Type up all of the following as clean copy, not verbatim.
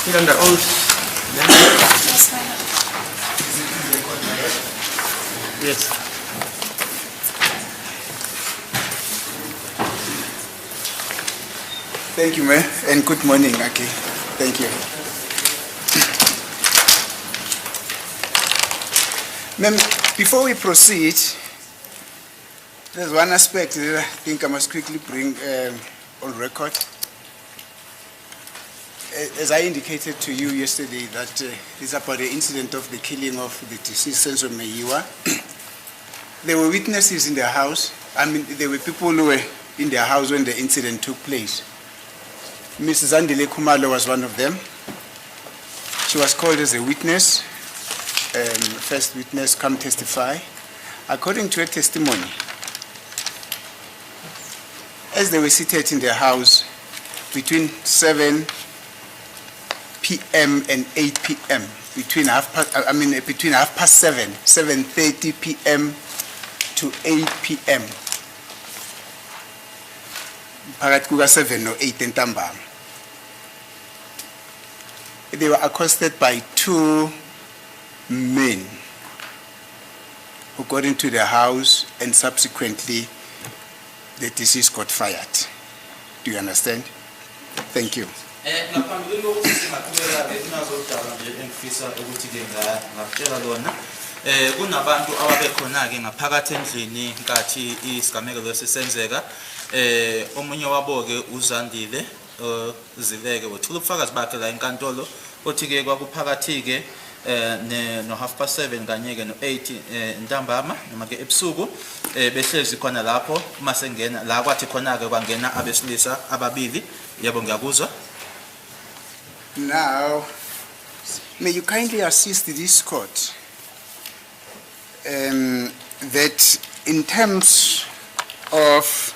Still under oath. Yes, my lord. Yes. Thank you, Mayor, and good morning, Aki. Thank you. Ma'am, before we proceed, there's one aspect that I think I must quickly bring on record. As I indicated to you yesterday, that it's about the incident of the killing of the deceased Senzo Meyiwa. There were witnesses in their house. I mean, there were people who were in their house when the incident took place. Mrs. Andile Kumalo was one of them. She was called as a witness, first witness, come testify. According to her testimony, as they were seated in their house between 7 p.m. and 8 p.m., between half past 7, 7:30 p.m. to 8 p.m. Phakathi kuka 7 or 8 ntambama. They were accosted by two men who got into the house, and subsequently the deceased got fired. Do you understand? Thank you. Kunabantu ababekhona ke ngaphakathi endlini nkathi isigameko lesisenzeka omunye wabo ke uZandile Zileke wethula ubufakazi bakhe la enkantolo othi ke kwakuphakathi ke no 7:30 kanye ke no 8 ntambama noma ke ebusuku behlezi khona lapho mase ngena la kwathi khona ke kwangena abesilisa ababili. Yebo ngiyakuzwa. Now, may you kindly assist this court that in terms of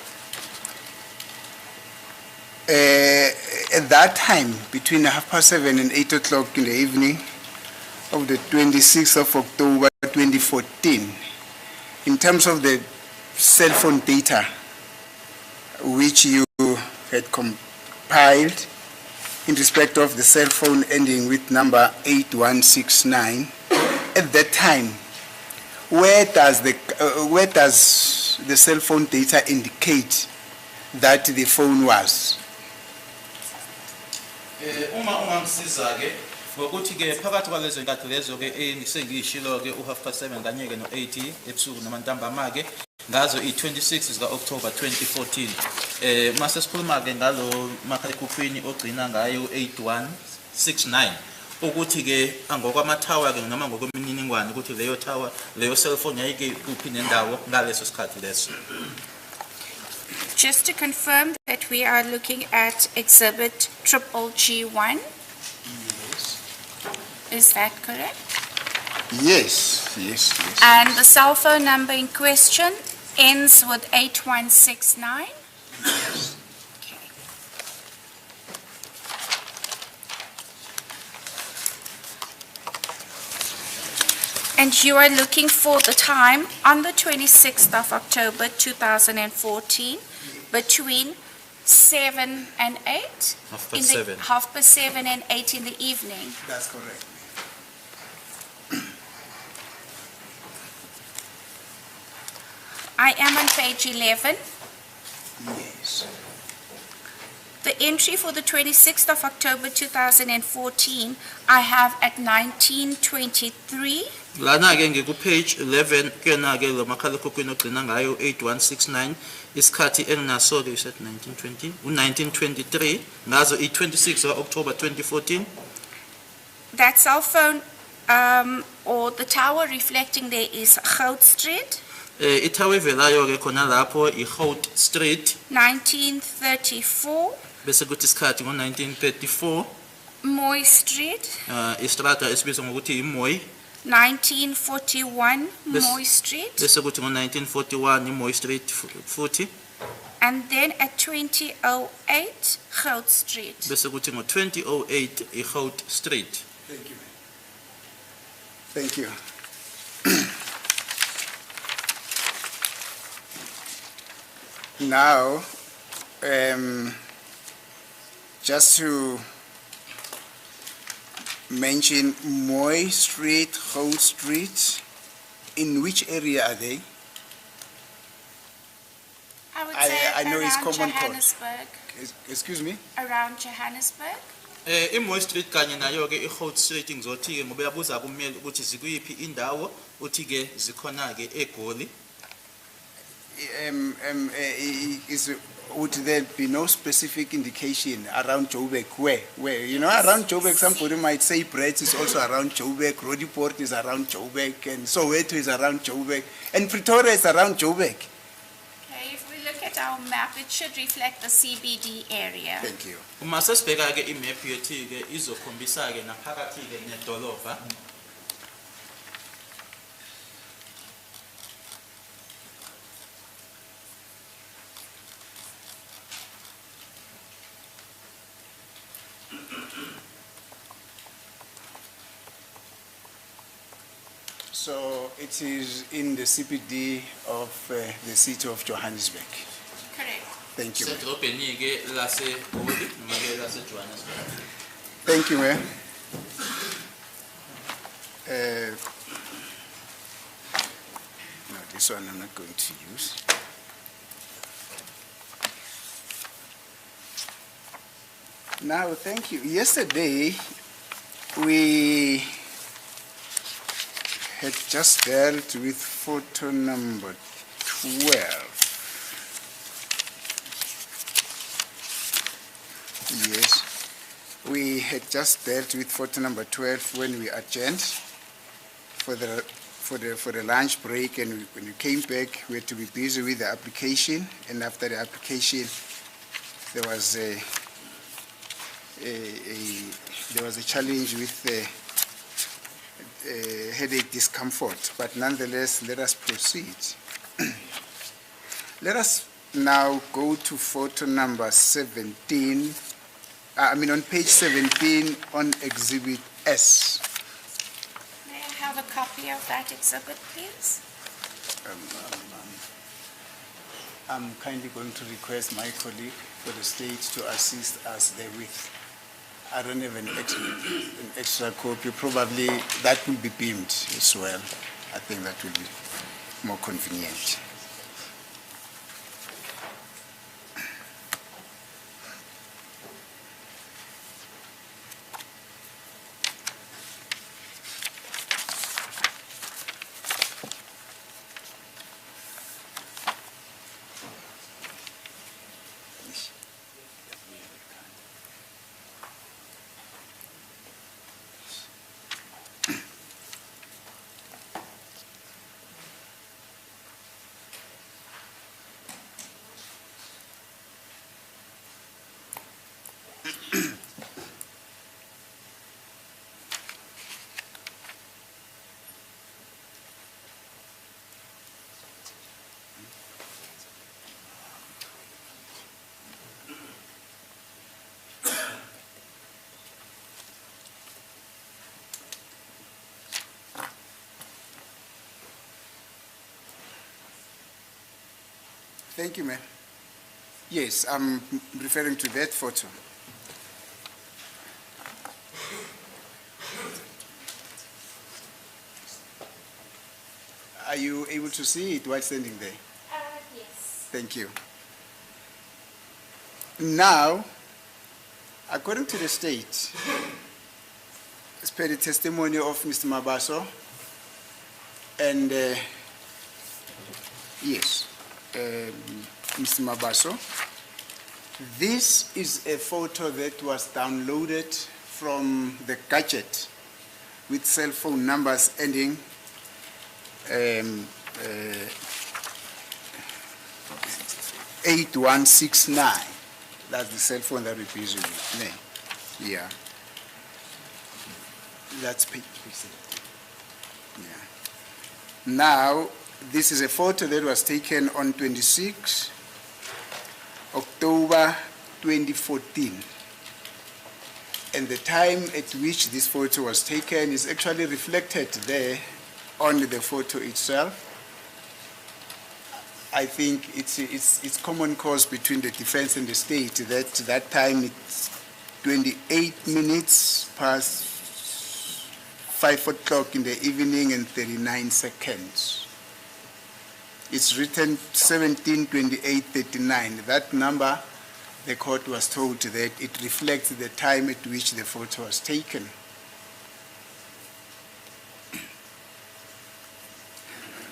at that time between 7:30 and 8 o'clock in the evening of the 26th of October 2014, in terms of the cell phone data which you had compiled in respect of the cell phone ending with number 8169, at that time, where does the cell phone data indicate that the phone was? Ungangisiza ke ngokuthi ke phakathi kwalezo nkathi lezo ke engishilo ke u7 kanye ke no 8 ebusuku namantambama ke ngazo i26 zika October 2014 mase sikhuluma ke ngalo makhalekhukhwini ogcina ngayo 8169 ukuthi ke angokwamathawa ke noma ngokwemininingwane ukuthi leyo tower leyo cellphone yayike kuphi nendawo ngaleso sikhathi leso. Just to confirm that we are looking at exhibit G1. Yes. Is that correct? Yes. And the cell phone number in question ends with 8169. Okay. And you are looking for the time on the 26th of October 2014 between 7 and 8? Half past 7. 7:30 and 8 in the evening. That's correct. I am on page 11. Yes. The entry for the 26th of October 2014, I have at 19:23. Lana ke ngiku page 11 kena ke lo makhalekhukhwini ogcina ngayo 8169 isikhathi enginaso ke set 1920 u1923 ngazo i26 October 2014. That cell phone or the tower reflecting there is Goud Street, Ithawe velayo ke khona lapho iHout Street 1934, bese kuthi isikhathi ngo1934 Moy Street, istrata esibizwa ngokuthi iMoy 1941, Moy Street, bese kuthi ngo1941 iMoy Street futhi and then at 2008, Goud Street. bese kuthi ngo2008 iHout Street. Thank you. Thank you. Now, just to mention Moy Street, Holt Street. In which area are they? I would say I know it's around common code. Johannesburg. Excuse me? Around Johannesburg. Moy Street kanye nayo ke i-Holt Street ngizothi ke ngoba uyabuza kumele ukuthi zikuyiphi indawo uthi ke zikhona ke eGoli. Would there be no specific indication around Joburg? Where? You know, around Joburg, somebody might say Brett is also around Joburg, Rodiport is around Joburg, and Soweto is around Joburg, and Pretoria is around Joburg. Okay, if we look at our map, it should reflect the CBD area. Thank you. Uma sesibheka ke imap yethi ke izokhombisa ke naphakathi ke nedolobha. So it is in the CBD of the city of Johannesburg. Correct. Thank you. ma'am. Sedrobheni ke laseGoli noma ke laseJohannesburg. Thank you, ma'am. No, this one I'm not going to use. Now, thank you. Yesterday, we had just dealt with photo number 12. Yes, we had just dealt with photo number 12 when we adjourned for the lunch break, and when we came back, we had to be busy with the application. And after the application, there was a challenge with headache discomfort. But nonetheless, let us proceed. Let us now go to photo number 17. On page 17 on Exhibit S. May I have a copy of that exhibit, please? I'm kindly going to request my colleague for the state to assist us therewith. I don't have an extra copy. Probably that will be beamed as well. I think that will be more convenient. Thank you, ma'am. Yes, I'm referring to that photo. Are you able to see it while standing there? Yes. Thank you. Now, according to the state, as per the testimony of Mr. Mabaso, and yes, Mr. Mabaso, this is a photo that was downloaded from the gadget with cell phone numbers ending 8169. That's the cell phone that we're busy with. Yeah. That's page 17. Yeah. Now, this is a photo that was taken on 26 October 2014. And the time at which this photo was taken is actually reflected there on the photo itself. I think it's common cause between the defense and the state that time it's 28 minutes past 5 o'clock in the evening and 39 seconds. It's written 17:28:39. That number, the court was told that it reflects the time at which the photo was taken.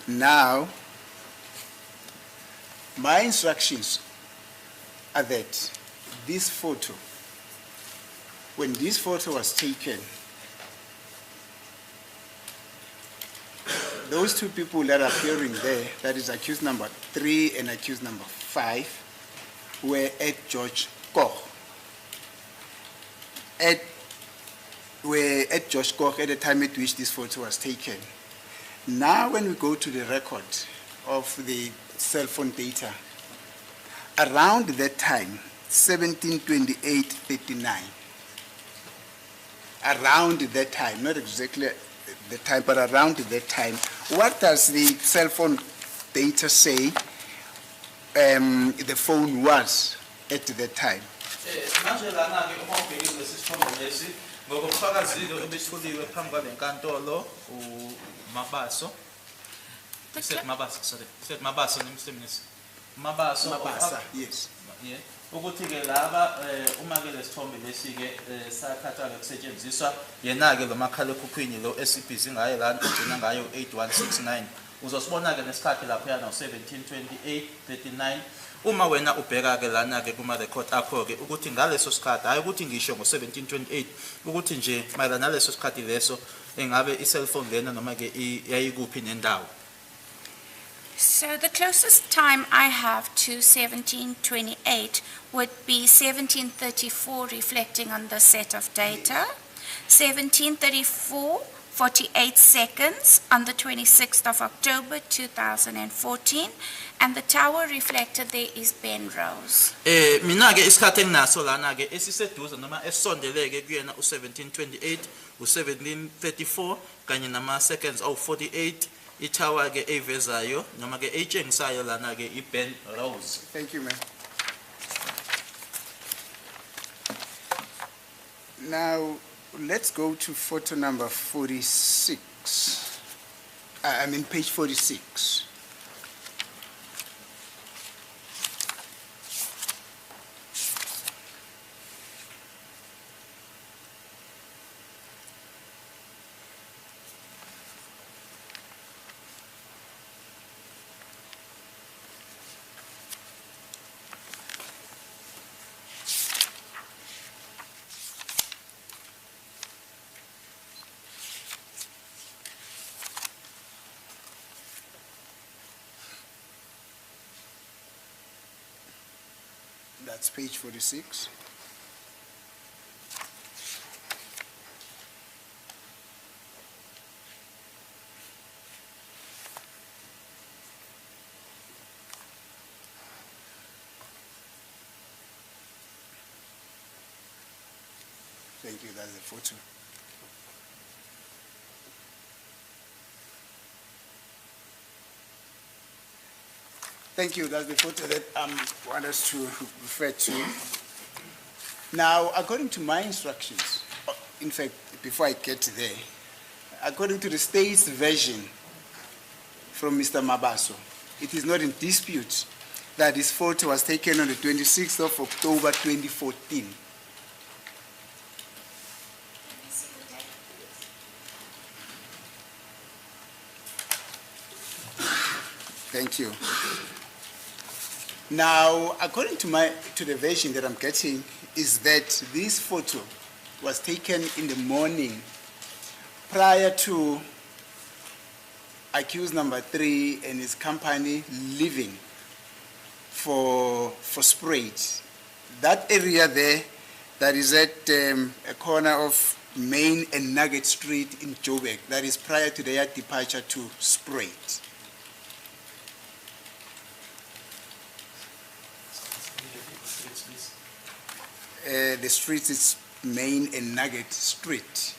Now, my instructions are that this photo, when this photo was taken, those two people that are appearing there, that is accused number 3 and accused number 5, were at George Koch. Were at George Koch at the time at which this photo was taken. Now, when we go to the record of the cell phone data, around that time, 17:28:39, around that time, not exactly the time, but around that time, what does the cell phone data say the phone was at that time? Manje lana-ke uma ubhekile lesi sithombe lesi ngokubufakazile obethuliwe phambi kwale nkantolo uMabaso. Mabaso nemsemnisi. Mabaso. Mabasa, yes. Yeah. Ukuthi-ke laba uma-ke lesithombe lesi-ke sakhathwa-ke kusetshenziswa yena-ke lo makhalekhukhwini lo esibhizi ngayo lana ugcina ngayo 8169. Uzosibona-ke nesikhathi lapho yana 17:28:39. Uma wena ubheka-ke lana-ke kuma-record akho-ke ukuthi ngaleso sikhathi, hayi ukuthi ngisho ngo-17:28, ukuthi nje mayelana naleso sikhathi leso engabe i-cellphone lena noma-ke yayikuphi nendawo. So the closest time I have to 1728 would be 1734, reflecting on the set of data. 1734, 48 seconds on the 26th of October 2014, and the tower reflected there is Ben Rose. Mina-ke isikhathi enginaso lana-ke esiseduze noma esondeleke kuyena u-1728, u-1734 kanye nama-seconds awu-48. Itower-ke evezayo noma-ke etshengisayo lana-ke i-Ben Rose. Thank you, ma'am. Now, let's go to photo number 46. I mean, page 46. That's page 46. Thank you, that's the photo. Thank you, that's the photo that I want us to refer to. Now, according to my instructions, in fact, before I get there, according to the state's version from Mr. Mabaso, it is not in dispute that this photo was taken on the 26th of October 2014. Thank you. Now, according to the version that I'm getting, is that this photo was taken in the morning prior to accused number 3 and his company leaving for Spruit. That area there, that is at a corner of Main and Nugget Street in Joburg, that is prior to their departure to Spruit. The street is Main and Nugget Street.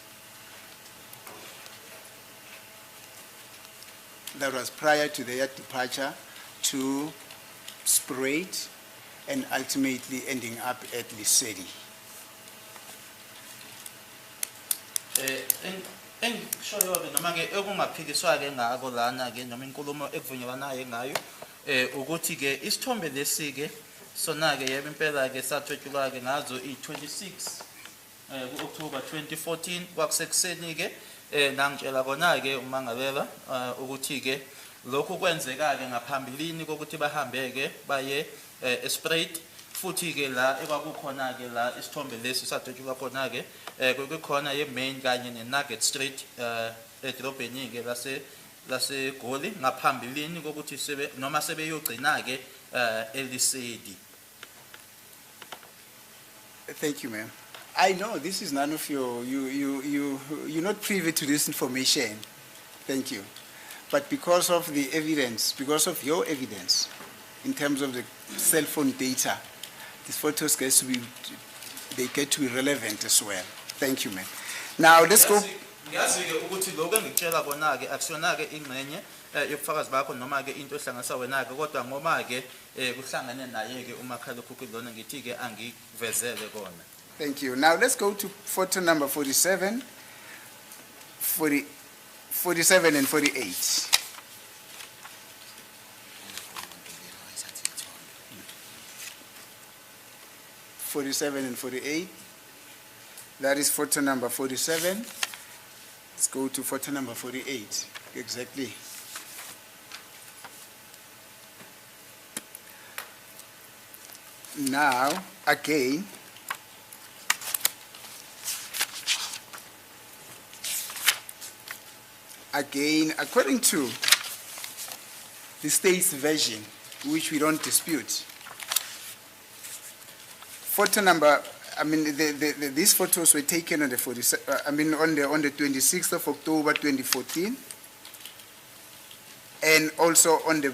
That was prior to their departure to Spruit and ultimately ending up at Lisedi. Engishoyo-ke noma-ke ekungaphikiswa-ke ngako lana-ke noma inkulumo ekuvunyelanayo ngayo ukuthi-ke isithombe lesi-ke sona-ke yebo impela-ke sathwetshulwa-ke ngazo i-26 ku-October 2014 kwakusekuseni-ke nangitshela kona-ke umangalela ukuthi-ke lokhu kwenzeka-ke ngaphambilini kokuthi bahambe-ke baye Espruit futhi-ke la ekwakukhona-ke la isithombe lesi sathwetshulwa khona-ke kukhona ye-Main kanye ne-Nugget Street edrobheni-ke laseGoli ngaphambilini kokuthi noma sebeyogcina-ke eLesedi. Thank you, ma'am. I know this is none of you're not privy to this information. Thank you. But because of the evidence, because of your evidence, in terms of the cell phone data, these photos get to be relevant as well. Thank you, ma'am. Now let's go. Ngiyazi-ke ukuthi lokho engikutshela kona-ke akusiyona-ke ingxenye yobufakazi bakho noma-ke into ehlanganisa wena-ke kodwa ngoba-ke kuhlangane naye-ke umakhalekhukhwini lona ngithi-ke angikuvezele kona. Thank you. Now let's go to photo number 47, 47 and 48. (47 and 48). That is photo number 47. Let's go to photo number 48. Exactly. Now, again, according to the state's version, which we don't dispute, photo number, these photos were taken on the on the 26th of October 2014, and also on the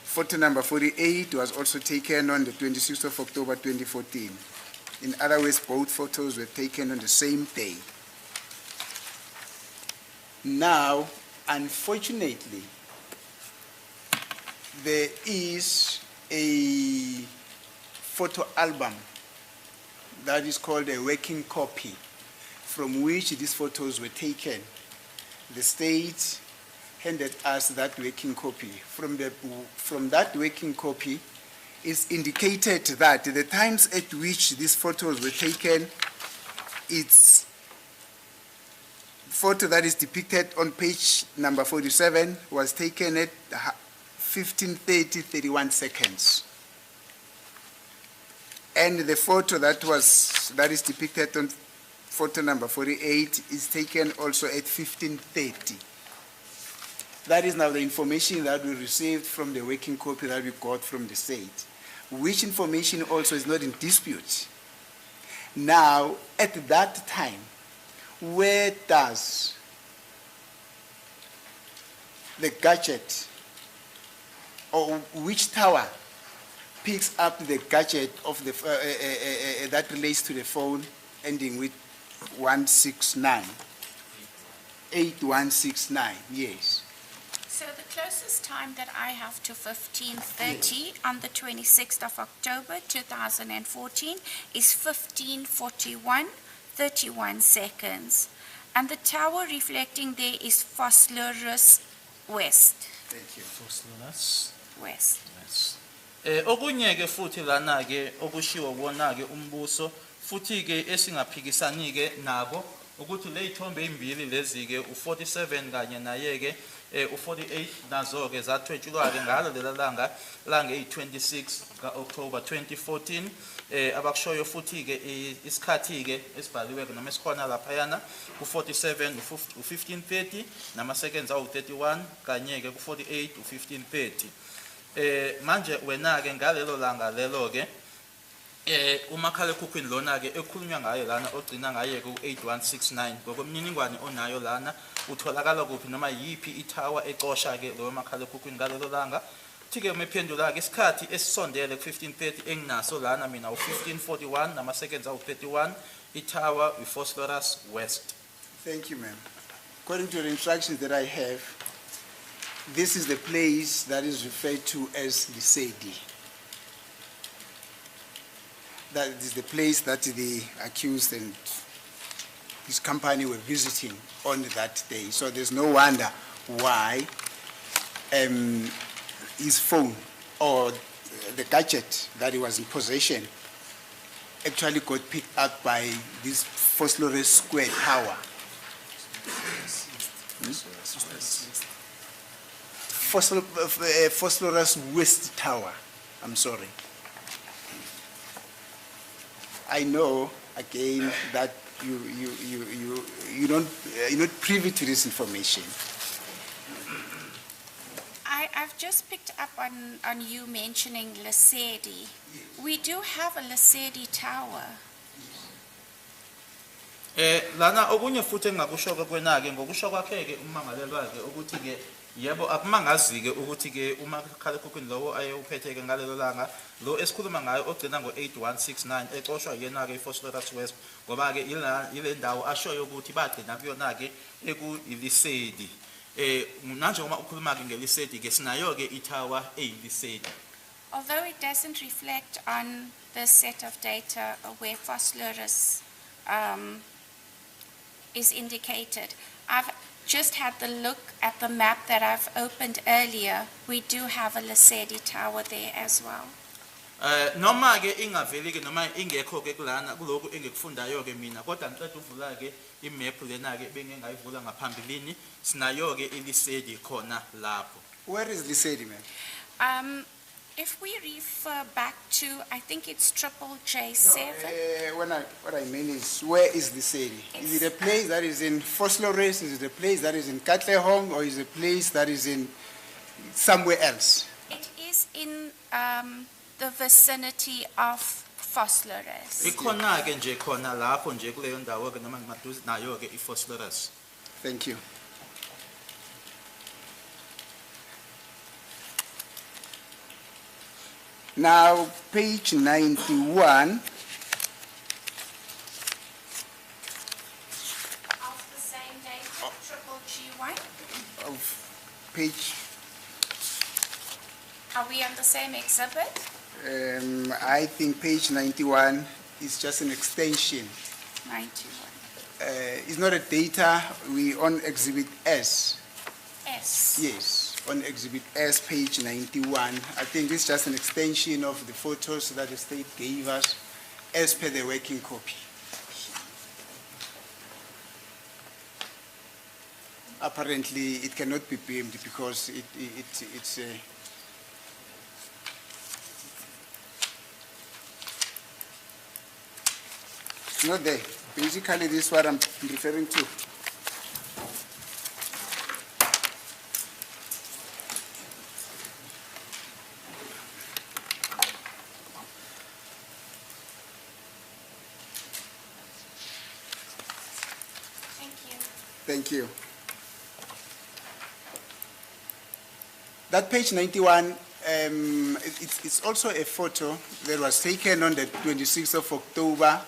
photo number 48 was also taken on the 26th of October 2014. In other words, both photos were taken on the same day. Now, unfortunately, there is a photo album that is called a working copy from which these photos were taken. The state handed us that working copy. From that working copy, it's indicated that the times at which these photos were taken, it's photo that is depicted on page number 47 was taken at 15:30:31 seconds. And the photo that is depicted on photo number 48 is taken also at 15:30. That is now the information that we received from the working copy that we got from the state, which information also is not in dispute. Now, at that time, where does the gadget, or which tower picks up the gadget of the that relates to the phone ending with 169, 8169? Yes. So the closest time that I have to 15:30 on the 26th of October 2014 is 15:41:31 seconds. And the tower reflecting there is Phosphorus West. Thank you. West. Okunye-ke futhi lana-ke okushiwo wona-ke umbuso futhi-ke esingaphikisani-ke nabo ukuthi le ithombe ezimbili lezi-ke u-47 kanye naye-ke u-48 nazo-ke zathwetshulwa-ke ngalo lela langa lange-26 ka-October 2014. Abakushoyo futhi-ke isikhathi-ke esibhaliwe-ke noma esikhona laphayana ku-47 u-15:30 nama-seconds awu-31 kanye-ke ku-48 u-15:30. Manje wena-ke ngalelo langa lelo-ke umakhalekhukhwini lona-ke ekhulunywa ngayo lana ogcina ngaye ku-8169 ngokwemininingwane onayo lana utholakala kuphi noma yiphi ithawa ecosha-ke loyo makhalekhukhwini ngalelo langa. Thi-ke umephendula-ke isikhathi esisondele ku-15:30 enginaso lana mina u-15:41 nama-seconds awu-31 ithawa i-Phosphorus West. Thank you, ma'am. According to the instructions that I have, this is the place that is referred to as Lesedi. That is the place that the accused and his company were visiting on that day. So there's no wonder why his phone or the gadget that he was in possession actually got picked up by this phosphorus square tower. Phosphorus waste tower. I'm sorry. I know again that you're not privy to this information. I've just picked up on you mentioning Lesedi. We do have a Lesedi tower. Lana okunye futhi engakusho kwena ke ngokusho kwakhe ke umangalelwa ke ukuthi ke yebo akumangazi ke ukuthi ke uma khalekhukhwini lowo ayewuphethe ke ngalelo langa lo esikhuluma ngayo ogcina ngo8169 ecoshwa yena ke iphosphorus west ngoba ke ile ndawo ashoyo ukuthi bagcina kuyona ke ekuyilisedi manje uma ukhuluma ke ngelisedi ke sinayo ke itower eyilisedi. Although it doesn't reflect on the set of data where phosphorus is indicated, I've just had the look at the map that I've opened earlier. We do have a Lesedi tower there as well. Noma ke ingaveli ke noma ingekho ke kulana kuloku engikufundayo ke mina kodwa ngicela uvula ke imap lena ke bengengayivula ngaphambilini sinayo ke ilisedi khona lapho. Where is Lesedi, ma'am? If we refer back to, I think it's J7. What I mean is, where is Lesedi? Is it a place that is in Phosphorus? Is it a place that is in Katlehong? Or is it a place that is in somewhere else? It is in the vicinity of phosphorus. Ikhona ke nje khona lapho nje kuleyo ndawo ke noma ngamaduze nayo ke iphosphorus. Thank you. Now, page 91. Of the same data, triple G1. Of page, Are we on the same exhibit? I think page 91 is just an extension. 91. It's not a data, we on exhibit S. S. Yes, on exhibit S, page 91. I think it's just an extension of the photos that the state gave us as per the working copy. Apparently, it cannot be beamed because it's not there. Basically, this is what I'm referring to. Thank you. That page 91, it's also a photo that was taken on the 26th of October,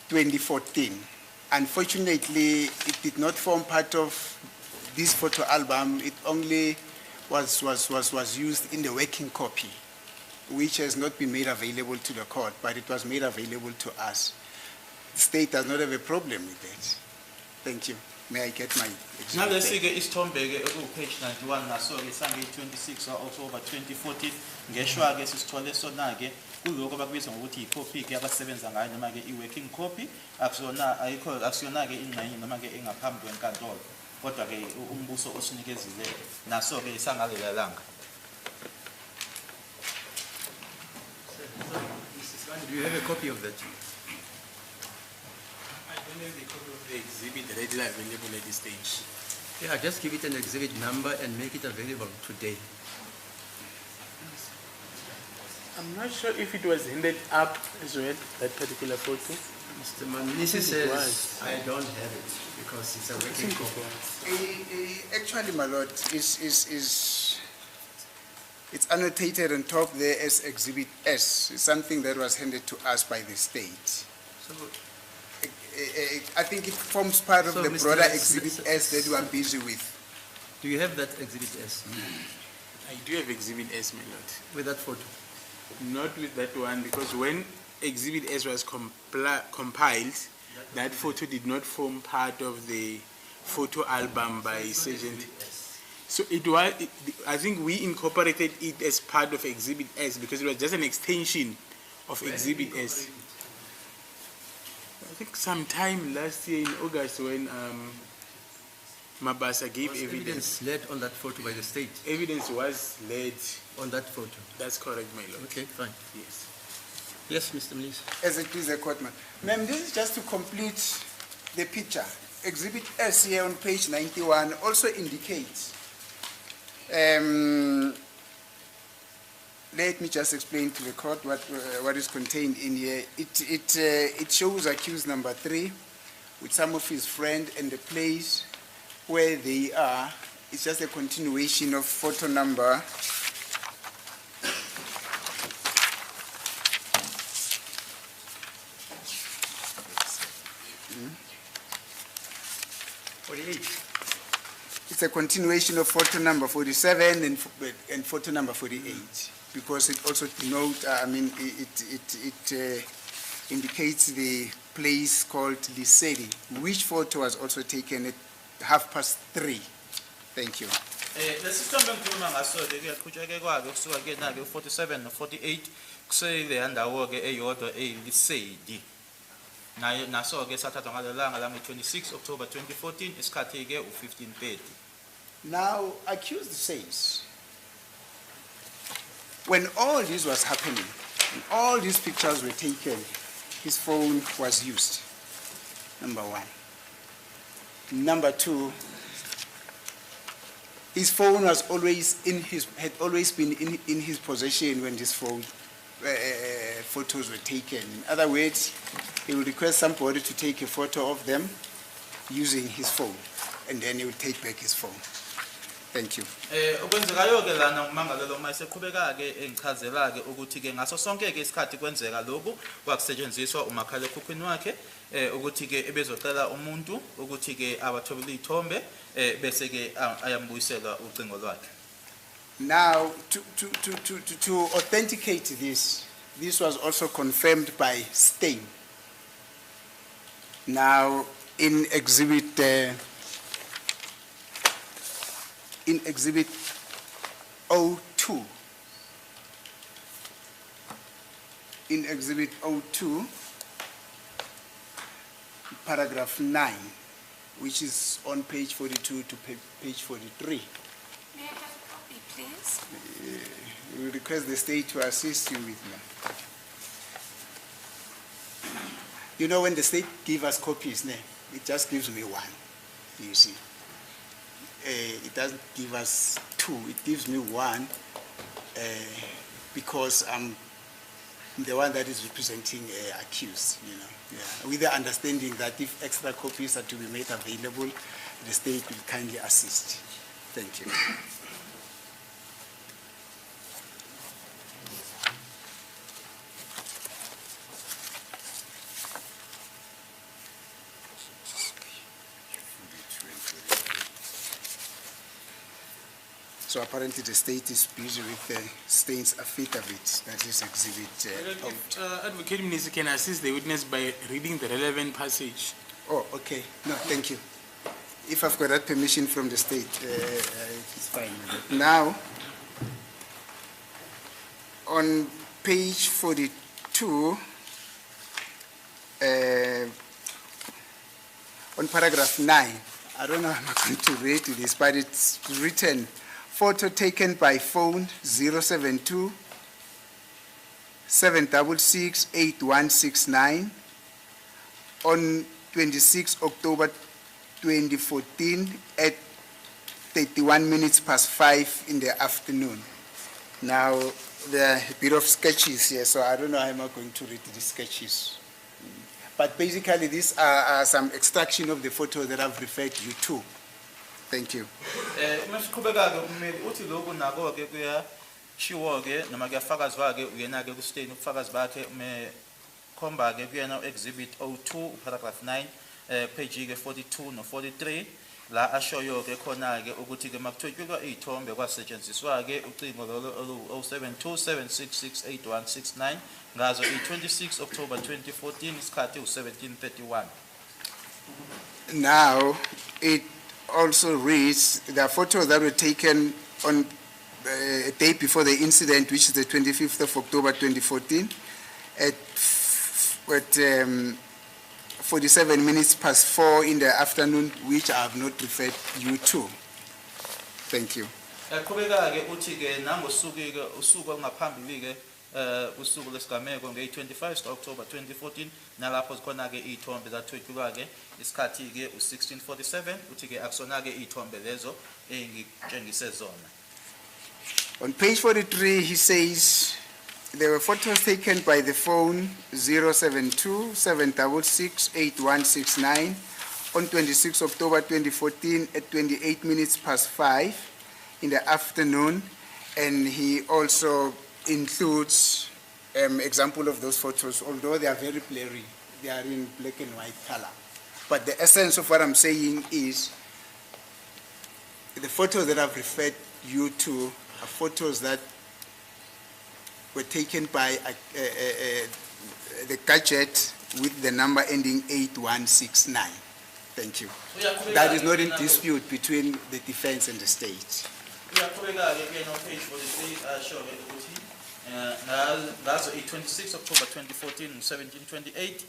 2014. Unfortunately, it did not form part of this photo album. It only was used in the working copy, which has not been made available to the court, but it was made available to us. The state does not have a problem with that. Thank you. May I get my exhibit? Nalesi ke isithombe ke page 91 naso ke sange 26 October 2014 ngeshwa ke sisithole sona ke kuloko abakubiza ngokuthi i-copy ke abasebenza ngayo noma ke i-working copy akusiyona ke ingxenye noma ke engaphambi kwenkantolo kodwa ke umbuso osinikezile naso ke sangalela langa. Do you have a copy of that? I don't have the copy of the exhibit readily available at this stage. Yeah, just give it an exhibit number and make it available today. I'm not sure if it was handed up as well, that particular photo. Mr. Mnisi says, I don't have it because it's a working copy. Actually, my lord, it's annotated on top there as Exhibit S. It's something that was handed to us by the state. So, I think it forms part of So, the Mr. broader S- Exhibit S that we are busy with. do you have that Exhibit S I do have Exhibit S, my lord. with that photo? Not with that one, because when Exhibit S was compiled, that photo did not form part of the photo album by Sergeant. So it was, I think we incorporated it as part of Exhibit S because it was just an extension of Exhibit S. I think sometime last year in August when Mabasa gave evidence. Led on that photo by the state. Evidence was led On that photo. That's correct, my lord. Okay, fine. Yes. Yes, Mr. Mnisi. As it is a court, ma'am. Ma'am, this is just to complete the picture. Exhibit S here on page 91 also indicates. Let me just explain to the court what is contained in here. It shows accused number 3 with some of his friends and the place where they are. It's just a continuation of photo number 48. It's a continuation of photo number 47 and photo number 48, because it also denotes, it indicates the place called Lisedi, which photo was also taken at 3:30. Thank you. Lesithombe engikhuluma ngaso ke kuyaqhutsheke kwake kusuka ke na ke 47 no 48 kusele yandawo ke eyodwa eyilisedi. Nayo naso ke sathathwa ngalelanga la 26 October 2014 isikhathi ke u15:30. Now, accused says, when all this was happening, when all these pictures were taken, his phone was used, number 1. Number 2, his phone was had always been in his possession when this phone photos were taken. In other words, he would request somebody to take a photo of them using his phone, and then he would take back his phone. Thank you. Okwenzekayo ke lana umangalelo mayiseqhubeka ke engichazela ke ukuthi ke ngaso sonke ke isikhathi kwenzeka lokhu kwakusetshenziswa umakhalekhukhwini wakhe ukuthi ke ebezocela umuntu ukuthi ke abathobele izithombe bese ke ayambuyisela ucingo lwakhe. Now, to authenticate this was also confirmed by Stein. Now, in Exhibit 02, paragraph 9, which is on page 42 to page 43. May I have a copy, please? We request the state to assist you with me. You know, when the state gives us copies, it just gives me 1, you see. It doesn't give us 2, it gives me 1 because I'm the one that is representing accused, you know. Yeah. With the understanding that if extra copies are to be made available, the state will kindly assist. Thank you. So apparently the state is busy with the state's affidavit, that is Exhibit Advocate Mnisi can assist the witness by reading the relevant passage. Oh, okay. No, thank you. If I've got that permission from the state, it's fine. Now, on page 42, on paragraph 9, I don't know how I'm going to read this, but it's written, photo taken by phone 072 766 8169 on 26 October 2014 at 5:31 in the afternoon. Now, there are a bit of sketches here, so I don't know how I'm going to read the sketches. But basically, these are some extraction of the photo that I've referred you to. Thank you. Masiqhubeka ke umeli uthi lokhu nako ke kuyashiwo ke noma kuyafakazwa ke uyena ke ku state ubufakazi bakhe khomba ke kuyena exhibit 02 paragraph 9 page ke 42 no 43 la ashoyo ke khona ke ukuthi ke makuthotyulwa izithombe kwasetshenziswa ke ucingo lo 0727668169 ngazo i26 October 2014 isikhathi u17:31. Now, it also reads, there are photos that were taken on a day before the incident, which is the 25th of October 2014, at 47 minutes past 4 in the afternoon, which I have not referred you to. Thank you. Yaqhubeka-ke uthi-ke nangosuku-ke usuku olungaphambili-ke usuku lesigameko nge-25 October 2014 nalapho zikhona-ke iy'thombe zathwetshulwa-ke isikhathi-ke u-1647 uthi-ke akusona-ke iy'thombe lezo engitshengise zona. On page 43, he says, there were photos taken by the phone 072-766-8169 on 26 October 2014 at 28 minutes past 5 in the afternoon, and he also includes example of those photos, although they are very blurry, they are in black and white color. But the essence of what I'm saying is the photos that I've referred you to are photos that were taken by the gadget with the number ending 8169. Thank you. That is not in dispute between the defense and the state. Ngazo i-26 October 2014 1728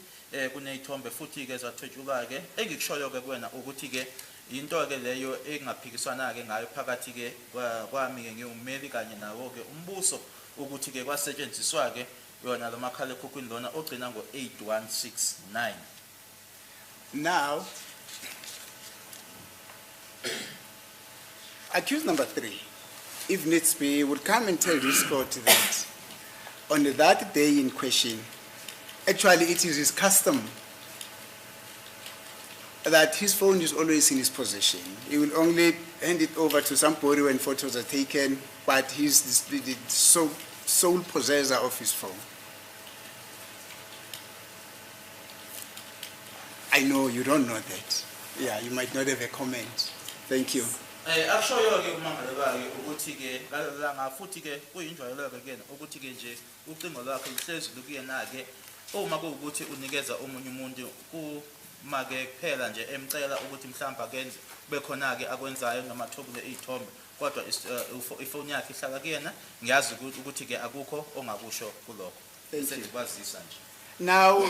kuney'thombe futhi-ke zathwetshulwa-ke engikushoyo-ke kuwena ukuthi-ke into-ke leyo engaphikiswana-ke ngayo phakathi-ke kwami-ke ngiwummeli kanye nawo-ke umbuso ukuthi-ke kwasetshenziswa-ke yona lo makhalekhukhwini lona ogcina ngo-8169. Now, accused number 3, if needs be, would come and tell this court that on that day in question, actually it is his custom that his phone is always in his possession. He will only hand it over to somebody when photos are taken, but he's the sole possessor of his phone. I know you don't know that. Yeah, you might not have a comment. Thank you. Akushoyo-ke umangalelwayo ukuthi-ke ngalelanga futhi-ke kuyinjwayelo-ke kuyena ukuthi-ke nje ucingo lwakhe luhlezi lukuyena-ke uma kuwukuthi unikeza omunye umuntu kuma-ke kuphela nje emcela ukuthi mhlawumbe akenze bekhona-ke akwenzayo noma athobule iy'thombe kodwa ifoni yakhe ihlala kuyena ngiyazi ukuthi-ke akukho ongakusho kulokho sengikwazisa nje. Now,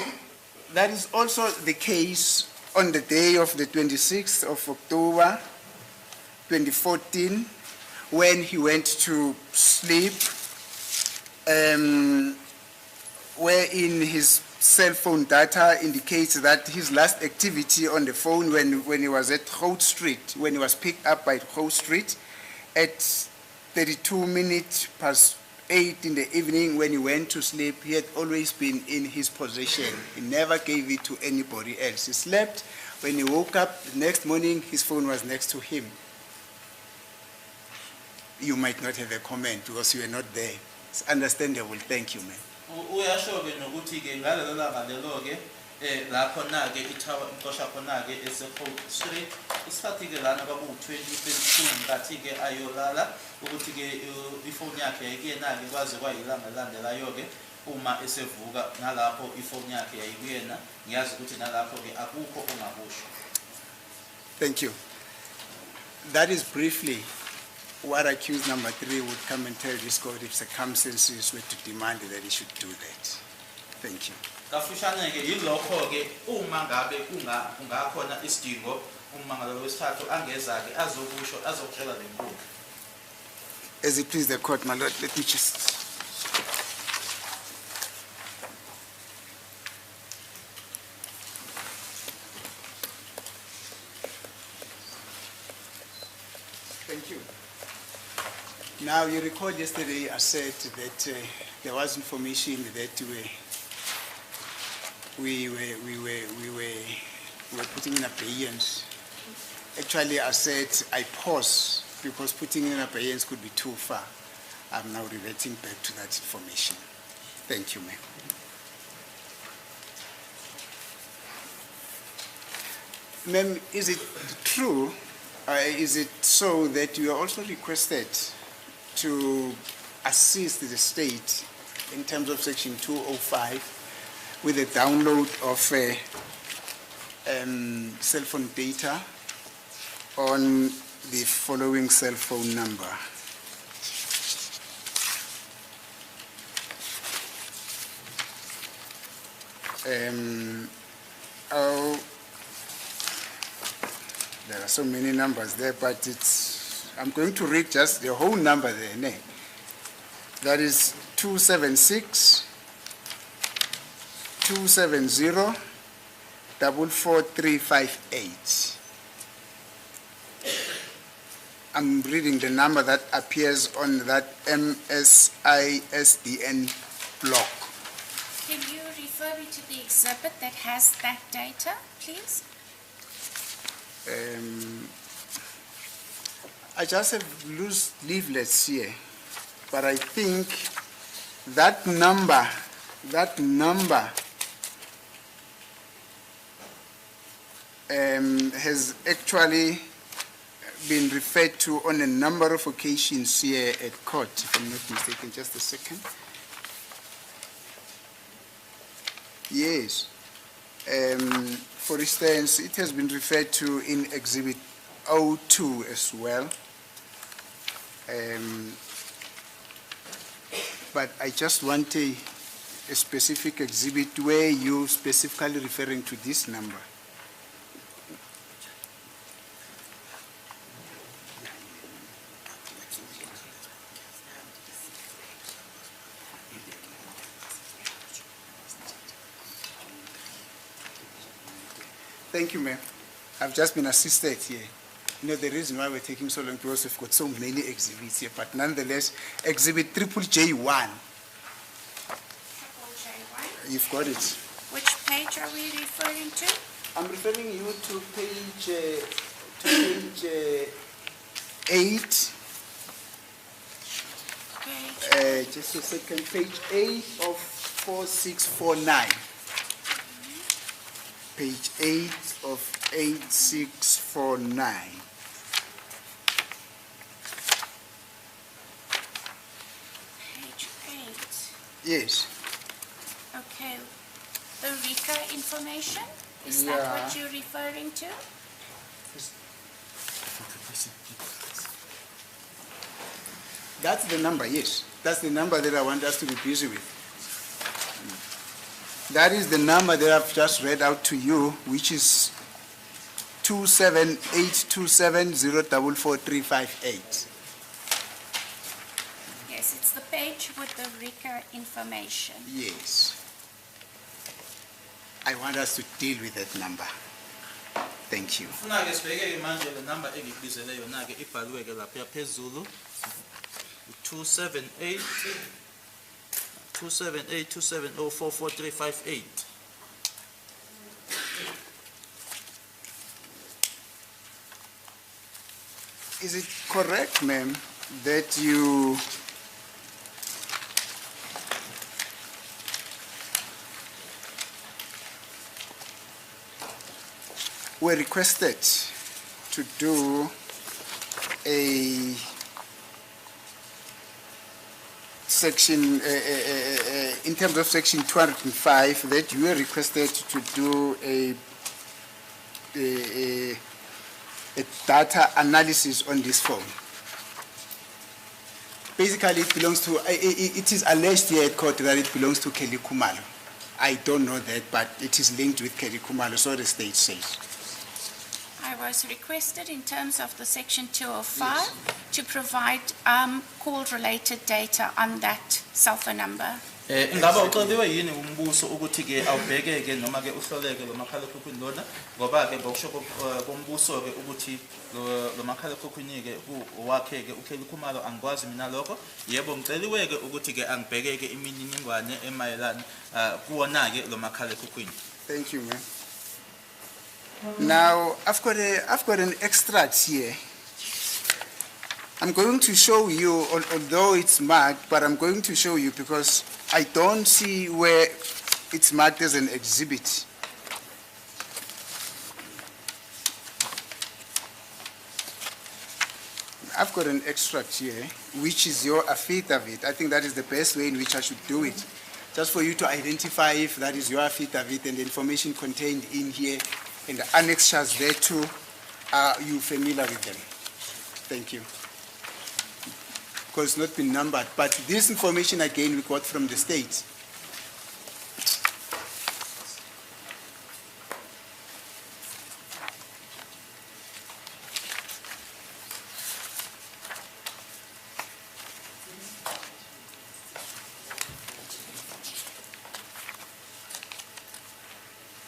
that is also the case on the day of the 26th of October 2014, when he went to sleep, wherein his cell phone data indicates that his last activity on the phone when he was at Hout Street, when he was picked up by Hout Street at 32 minutes past 8 in the evening when he went to sleep, he had always been in his possession. He never gave it to anybody else. He slept. When he woke up the next morning, his phone was next to him. You might not have a comment because you were not there. It's understandable. Thank you, man. Uyasho-ke nokuthi-ke ngalelo langa lelo-ke lapho na-ke ithawa imxosha khona-ke ese-Hout Street isikhathi-ke lana kwakuwu-2022 nkathi-ke ayolala ukuthi-ke ifoni yakhe yayikuyena-ke kwaze kwayilanga elandelayo-ke uma esevuka nalapho ifoni yakhe yayikuyena ngiyazi ukuthi nalapho-ke akukho ongakusho. Thank you. That is briefly what accused number 3 would come and tell this court if circumstances were to demand that he should do that. Thank you. Kafushane-ke yilokho-ke uma ngabe kungakhona isidingo ummangalo wesithathu angeza-ke azokusho azokutshela le nkundla. As it please the court, my lord, let me just... Thank you. Now, you recall yesterday I said that there was information that we were putting in abeyance. Actually, I said I pause because putting in abeyance could be too far. I'm now reverting back to that information. Thank you, ma'am. Ma'am, is it true, is it so that you are also requested to assist the state in terms of section 205 with the download of cell phone data on the following cell phone number. There are so many numbers there, but I'm going to read just the whole number there. Ne? That is 276 270 44358. I'm reading the number that appears on that MSISDN block. Can you refer me to the exhibit that has that data, please? I just have loose leaflets here, but I think that number has actually been referred to on a number of occasions here at court, if I'm not mistaken. Just a second. Yes. For instance, it has been referred to in Exhibit 02 as well. But I just want a specific exhibit where you specifically referring to this number. Thank you, ma'am. I've just been assisted here. You know, the reason why we're taking so long because we've got so many exhibits here, but nonetheless, Exhibit J1. You've got it. Which page are we referring to? I'm referring you to page 8. Just a second, page 8 of 4649. Page 8 of 8649. Page 8. Yes. Okay. The RICA information? Is that what you're referring to? That's the number, yes. That's the number that I want us to be busy with. That is the number that I've just read out to you, which is 27827044358. Yes, it's the page with the RICA information. Yes. I want us to deal with that number. Thank you. Ufuna-ke sibheke-ke manje le number engikubizele yona-ke ibhaliwe-ke lapha phezulu 278 270444358. Is it correct, ma'am, that you were requested to do a section, in terms of section 205, that you were requested to do a data analysis on this phone? Basically, it belongs to, it is alleged here at court that it belongs to Kelly Kumalo. I don't know that, but it is linked with Kelly Kumalo, so the state says. I was requested in terms of the section 205 to provide call-related data on that cell phone number. Ingaba uxeliwe yini umbuso ukuthi-ke awubheke-ke noma-ke uhloleke lo makhalekhukhwini lona, ngoba-ke ngokusho kombuso-ke ukuthi lo makhalekhukhwini-ke wakhe-ke uKelly Khumalo angikwazi mina lokho. Yebo ngiceliwe-ke ukuthi-ke angibheke-ke imininingwane emayelana kuwona-ke lo makhalekhukhwini. Thank you, ma'am. Now, I've got an extract here. I'm going to show you, although it's marked, but I'm going to show you because I don't see where it's marked as an exhibit. I've got an extract here, which is your affidavit. I think that is the best way in which I should do it. Just for you to identify if that is your affidavit and the information contained in here And the annexures there too, are you familiar with them? Thank you. Because it's not been numbered, but this information again we got from the state.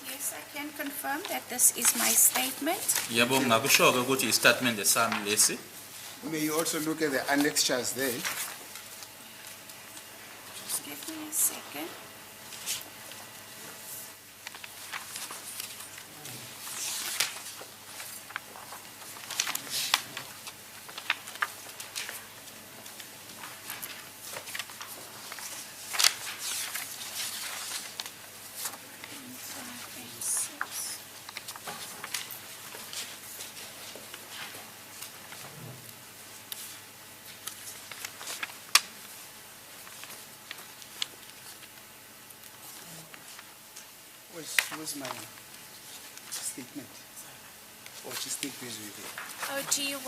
Yes, I can confirm that this is my statement. Yebo ngakusho ke ukuthi istatement esami lesi. May you also look at the annexures there. Just give me a second. Where's my statement? Or just stay busy with it? Oh, do you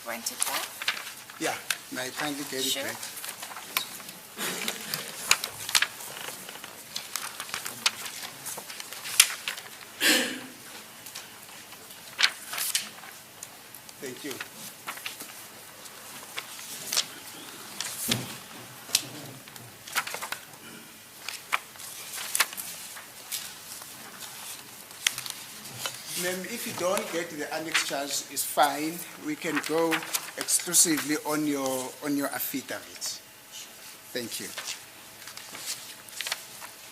want it back? Yeah, may I kindly get Sure. it back? Thank you. Ma'am, if you don't get the annexures, it's fine. We can go exclusively on your affidavit. Thank you.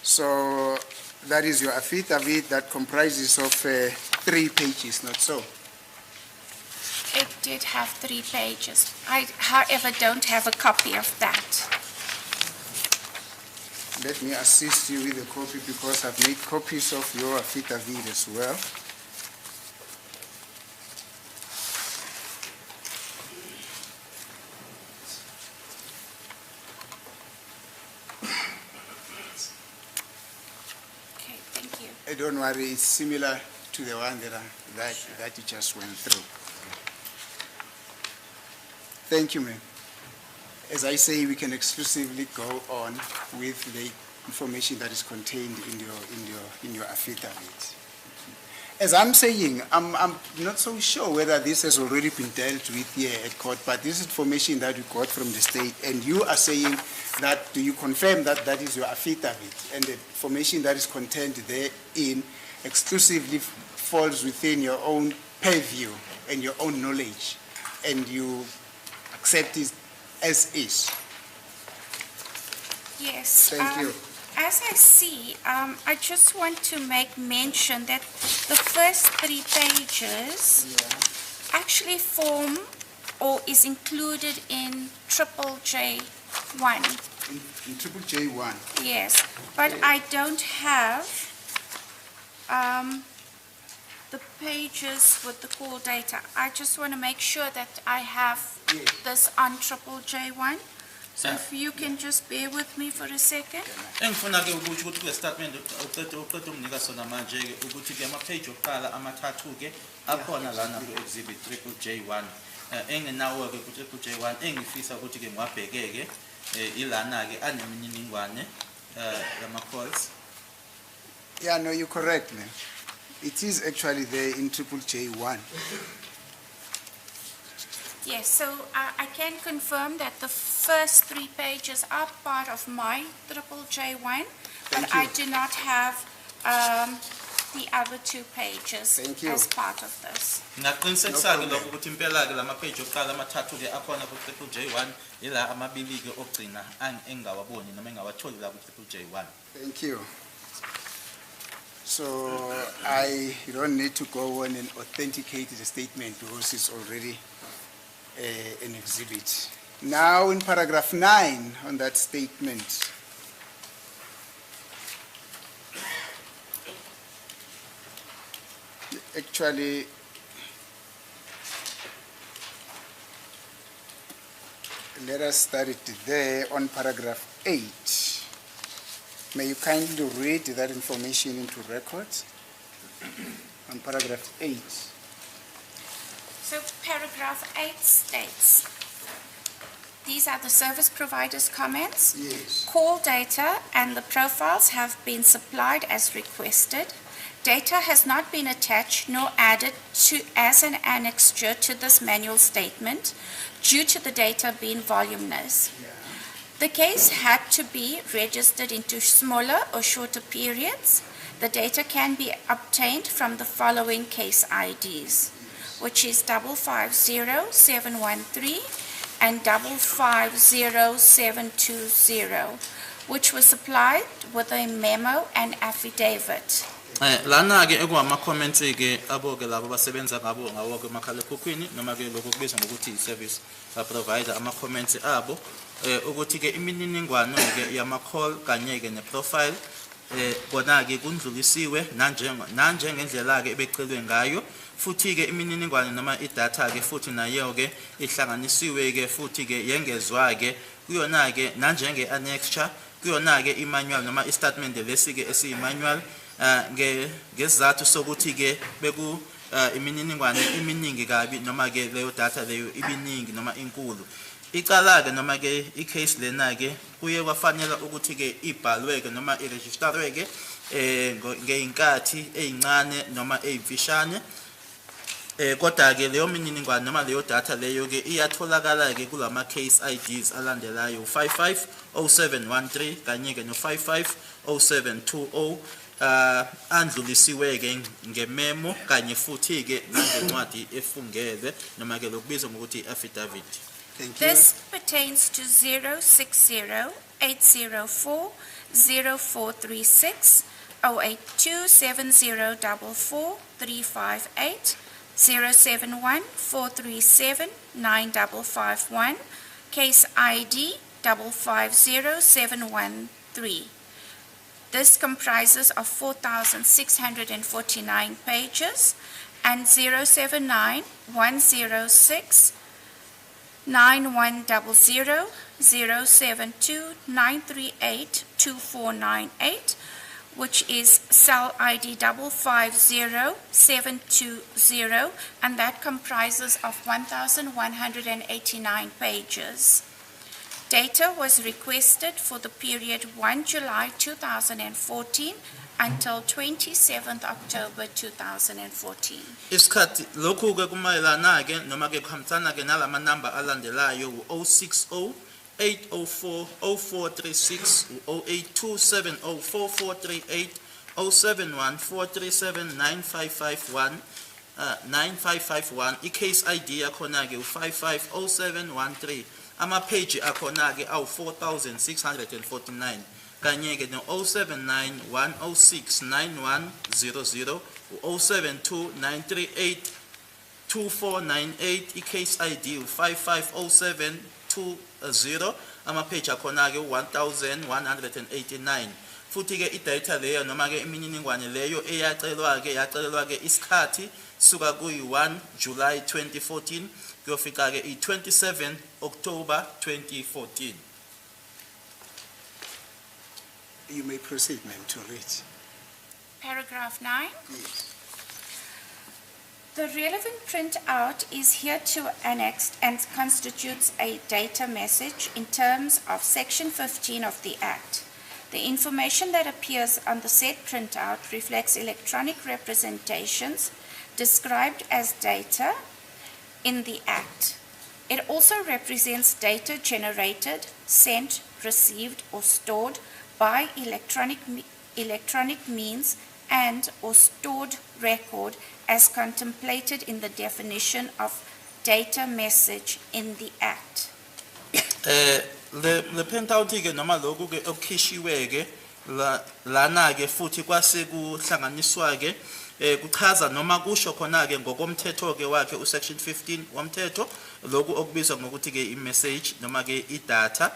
So that is your affidavit that comprises of 3 pages, not so? It did have 3 pages. I, however, don't have a copy of that. Let me assist you with a copy because I've made copies of your affidavit as well. Okay, thank you. Don't worry, it's similar to the one that you just went through. Thank you, ma'am. As I say, we can exclusively go on with the information that is contained in your affidavit. As I'm saying, I'm not so sure whether this has already been dealt with here at court, but this is information that we got from the state, and you are saying that, do you confirm that that is your affidavit, and the information that is contained therein exclusively falls within your own purview and your own knowledge, and you accept it as is? Yes. Thank you. As I see, I just want to make mention that the first 3 pages actually form or is included in Triple J1. In Triple J1. Yes, but I don't have the pages with the call data. I just want to make sure that I have this on Triple J1. So if you can just bear with me for a second. Engifuna ke ukuthi kule statement uqeda umnika sona manje ke ukuthi ke ama page oqala amathathu ke akhona lana ku exhibit Triple J1. Engenawo ke ku Triple J1 engifisa ukuthi ke ngwabhekeke ilana ke anemininingwane yama calls. Yeah, no, you're correct, man. It is actually there in Triple J1. Yes, so I can confirm that the first 3 pages are part of my Triple J1, but Thank you. I do not have the other 2 pages Thank you. as part of this. Ngaqinisekisa ke lokho ukuthi impela ke lama page oqala amathathu ke akhona ku Triple J1 ila amabili ke ogcina engawaboni noma engawatholi la ku Triple J1. Thank you. So I don't need to go on and authenticate the statement because it's already an exhibit. Now in paragraph 9 on that statement, actually let us start it there on paragraph 8. May you kindly read that information into records? on paragraph 8. So paragraph 8 states, these are the service provider's comments. Yes. Call data and the profiles have been supplied as requested. Data has not been attached nor added to as an annexure to this manual statement due to the data being voluminous. The case had to be registered into smaller or shorter periods. The data can be obtained from the following case IDs, which is 550713 and 550720, which was supplied with a memo and affidavit. Lana ke ekuma comments ke aboke labo basebenza ngabo ngawo ke makhalekhukhwini noma ke lokho kubizwa ngokuthi service provider ama comments abo ukuthi ke imininingwane ke yama call kanye ke ne profile kona ke kundlulisiwe nanjengendlela ke ebecelwe ngayo futhi ke imininingwane noma idata ke futhi nayo ke ihlanganisiwe ke futhi ke yengezwa ke kuyona ke nanjenge annexure kuyona ke imanual noma istatement lesike esiyimanual ngezathu sokuthi ke beku imininingwane iminingi kabi noma ke leyo data leyo ibiningi noma inkulu icala ke noma ke icase lena ke kuye kwafanela ukuthi ke ibhalwe ke noma iregisterwe ke ngeinkathi ezincane noma ezimfishane kodwa ke leyo mininingwane noma leyo data leyo ke iyatholakala ke kulama case IDs alandelayo 550713 kanye ke no 550720 andlulisiwe ke ngememo kanye futhi ke nangencwadi efungelwe noma ke lokubizwa ngokuthi affidavit. Thank you. This pertains to 060-804-0436, 082-7044-358, 071-437-9551, case ID 550713. This comprises of 4,649 pages and 079-106 9100 072 938 2498, which is cell ID 550720, and that comprises of 1,189 pages. Data was requested for the period 1 July 2014 until 27th October 2014. Isikhathi lokhu ke kumayelana ke noma ke kuhambisana ke nalama number alandelayo 060 804 0436 082 704 438 071 437 9551 9551 i-case ID yakhona ke u550713 ama-page akhona ke awu 4649 kanye ke no 079 106 9100 072 938 2498 i-case ID u550720 ama-page akhona ke 1189 futhi ke i-data leyo noma ke imininingwane leyo yacelelwa ke isikhathi suka kuyi-1 July 2014 kuyofika ke i-27 October 2014. You may proceed, ma'am, to read. Paragraph 9. Yes. The relevant printout is hereto annexed and constitutes a data message in terms of Section 15 of the Act. The information that appears on the said printout reflects electronic representations described as data in the Act. It also represents data generated, sent, received, or stored by electronic means and or stored record as contemplated in the definition of data message in the Act. Le printout ke noma lokhu ke okhishiwe ke lana ke futhi kwase kuhlanganiswa ke kuchaza noma kusho khona ke ngokomthetho ke wakhe usection 15 womthetho lokhu okubizwa ngokuthi ke i-message noma ke i-data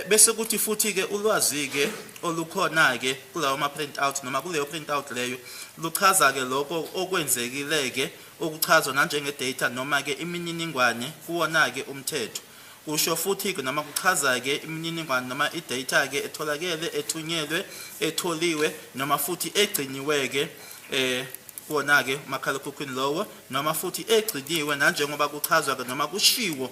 bese kuthi futhi ke ulwazi ke olukhona ke kulawo ma printout noma kuleyo printout leyo luchaza ke lokho okwenzekile ke okuchazwa nanjenge data noma ke imininingwane kuwona ke umthetho kusho futhi ke noma kuchaza ke imininingwane noma i-data ke etholakele ethunyelwe etholiwe noma futhi egciniwe ke kuwona ke umakhalekhukhwini lowo noma futhi egciniwe nanjengoba kuchazwa ke noma kushiwo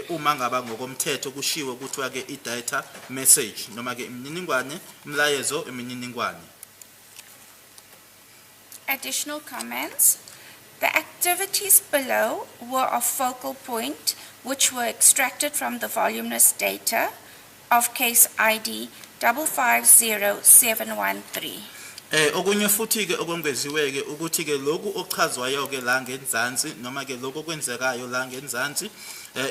uma ngaba ngokomthetho kushiwo kuthiwa ke i-data message noma ke imininingwane umlayezo imininingwane. Additional comments. The activities below were of focal point, which were extracted from the voluminous data of case ID 550713. Okunye futhi ke okwengeziwe ke ukuthi ke lokhu ochazwayo ke la ngenzansi noma ke lokho kwenzekayo la ngenzansi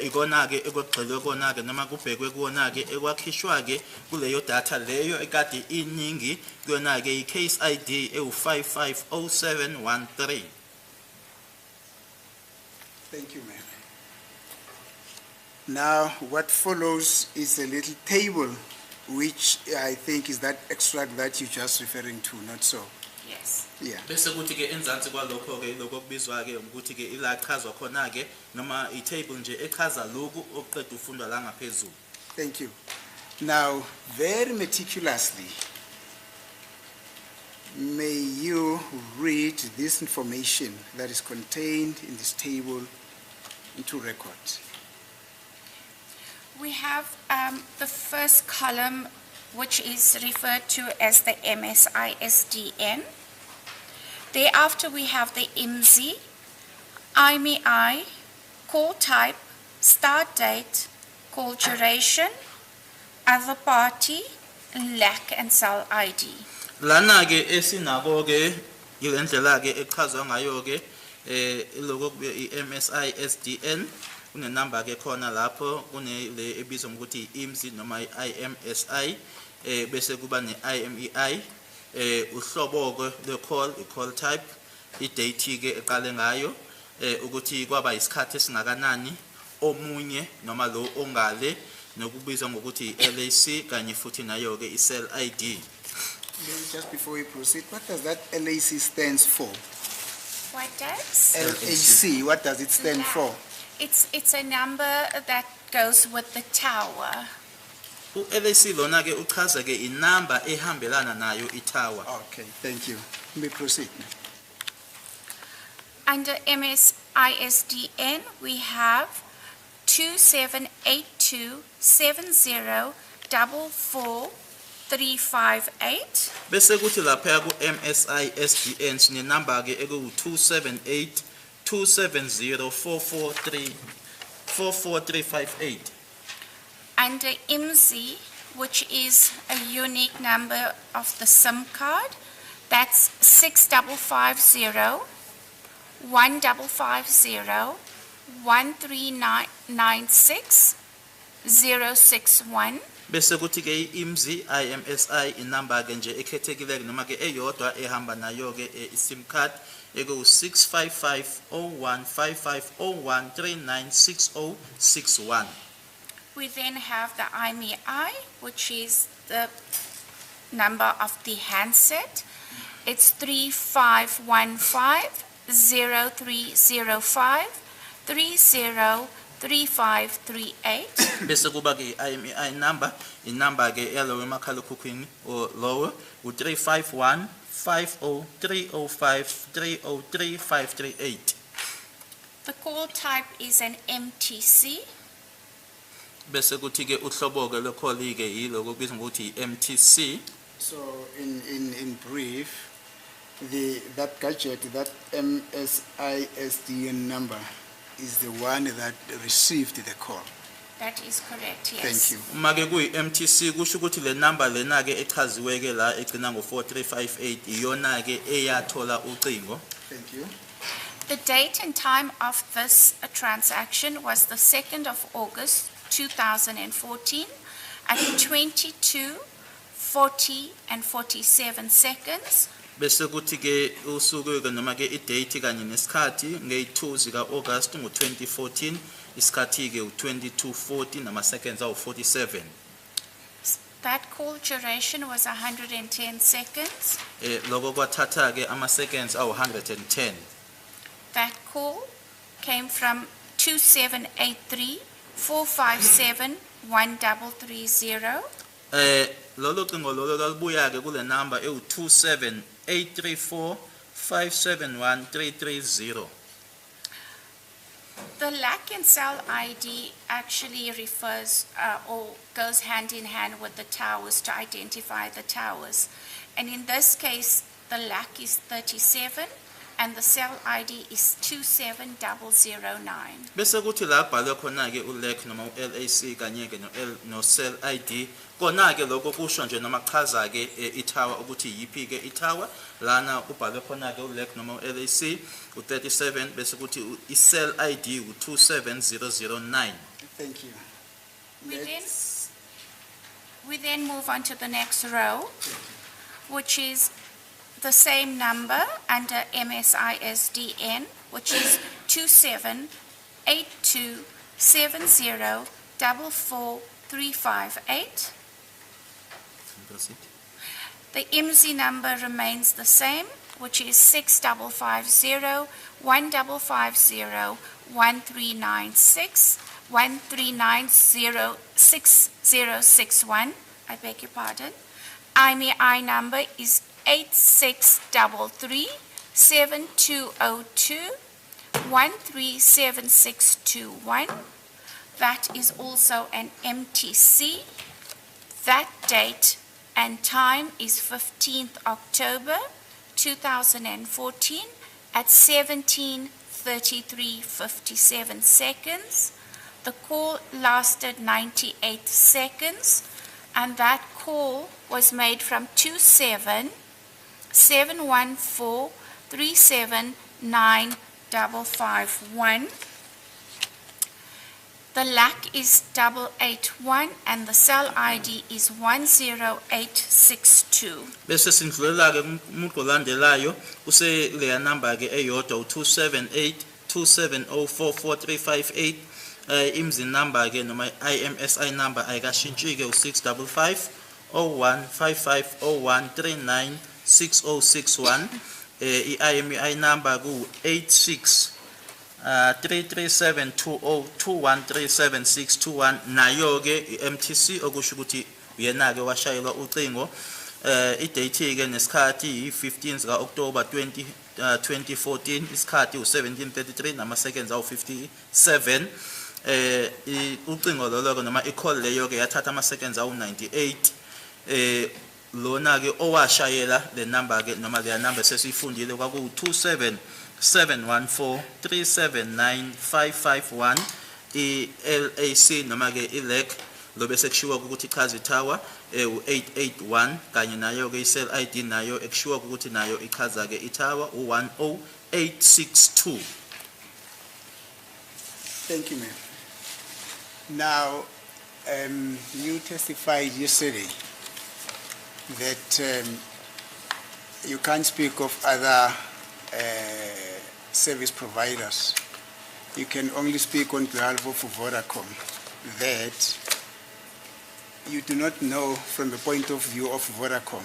ikona ke ekugxilwe kona ke noma kubhekwe kuona ke ekwakhishwa ke kuleyo data leyo ekade iningi kuyona ke i-case ID e550713. Thank you, ma'am. Now, what follows is a little table, which I think is that extract that you're just referring to, not so? Yes. Yeah. Bese kuthi ke enzansi kwalokho ke lokho kubizwa ke ukuthi ke ila chazwa khona ke noma i-table nje echaza lokhu okuqeda ufundwa la ngaphezulu. Thank you. Now, very meticulously, may you read this information that is contained in this table into record. We have the first column, which is referred to as the MSISDN. Thereafter, we have the IMSI, IMEI, call type, start date, call duration, other party, lack and cell ID. Lana ke esinako ke yilendlela ke echazwa ngayo ke lokho i-MSISDN kune number ke khona lapho kune le ebizwa ngokuthi IMSI noma i-IMSI bese kuba ne-IMEI uhlobo ke le-call i-call type i-date ke eqale ngayo ukuthi kwaba isikhathi esingakanani omunye noma lo ongale nokubizwa ngokuthi LAC kanye futhi nayo ke i-cell ID. Just before we proceed, what does that LAC stands for? What does? LAC, what does it stand for? It's a number that goes with the tower. U-LAC lona ke uchaza ke inamba ehambelana nayo i-tower. Okay, thank you. You may proceed. Under MSISDN, we have 278270444358. Bese kuthi lapha ku MSISDN sine number ke eku 27827044358. Under IMSI, which is a unique number of the SIM card, that's 6550 1550 1396 061. Bese kuthi ke IMSI IMSI inamba ke nje ekhethekile noma ke eyodwa ehamba nayo ke iSIM card eku 655015501396061. We then have the IMEI, which is the number of the handset. It's 3515 0305 303538. Bese kuba ke IMEI number inamba ke yalowo emakhalekhukhwini o lowo u 351 50305 303538. The call type is an MTC. Bese kuthi ke uhlobo ke lo-call ke yiloko kubizwa ngokuthi MTC. So in brief, that gadget, that MSISDN number is the one that received the call. That is correct, yes. Thank you. Uma ke kuyi MTC kusho ukuthi le number lena ke echaziwe ke la egcina ngo 4358 iyona ke eyathola ucingo. Thank you. The date and time of this transaction was the 2nd of August 2014 at 22:40 and 47 seconds. Bese kuthi ke usuku ke noma ke i-date kanye nesikhathi nge-2 zika August ngo-2014 isikhathi ke u-22:40 nama seconds awu-47. That call duration was 110 seconds. Lokho kwathatha ke ama-seconds awu-110. That call came from 2783 457 1330. Lolo cingo lolo lalubuya ke kule number ewu 27834 571330. The lack in cell ID actually refers or goes hand in hand with the towers to identify the towers. And in this case, the lack is 37 and the cell ID is 27009. Bese kuthi la kubhalwe khona ke uLAC noma uLAC kanye ke no cell ID kona ke lokho kusho nje noma chaza ke itower ukuthi yipi ke itower lana kubhalwe khona ke uLAC noma uLAC u37 bese kuthi cell ID u27009. Thank you. We then move on to the next row, which is the same number under MSISDN, which is 278270444358. The IMSI number remains the same, which is 6550-1550-1396, 13906061. I beg your pardon. IMEI number is 8633-7202, 137621. That is also an MTC. That date and time is 15th October 2014 at 17:33:57 seconds. The call lasted 98 seconds, and that call was made from 27-714-379-551. The LAC is 881 and the cell ID is 10862. Bese sindlulela ke umuntu olandelayo use le number ke eyodwa u27827044358. IMSI number ke noma IMSI number ayikashintshi ke u655015501396061. IMEI number ku 86337202137621 nayo ke MTC okusho ukuthi uyena ke washayelwa ucingo. Idate ke nesikhathi i15 zika October 2014, isikhathi u17:33 nama seconds awu57. Ucingo lolo noma i-call leyo ke yathatha ama seconds awu98. Lona ke owashayela le number ke noma le number sesifundile kwaku 27714379551. iLAC noma ke iLAC lobe sekushiwa ukuthi ichaza itower u881 kanye nayo ke cell ID nayo ekushiwa ukuthi nayo ichaza ke itower u10862. Thank you, ma'am. Now, you testified yesterday that you can't speak of other service providers. You can only speak on behalf of Vodacom, that you do not know from the point of view of Vodacom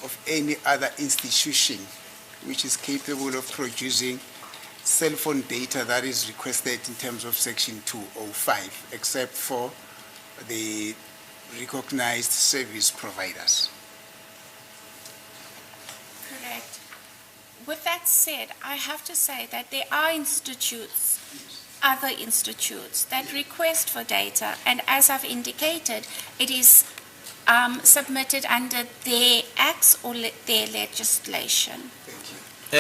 of any other institution which is capable of producing cell phone data that is requested in terms of Section 205, except for the recognized service providers. Correct. With that said, I have to say that there are institutes, other institutes that request for data, and as I've indicated, it is submitted under their acts or their legislation.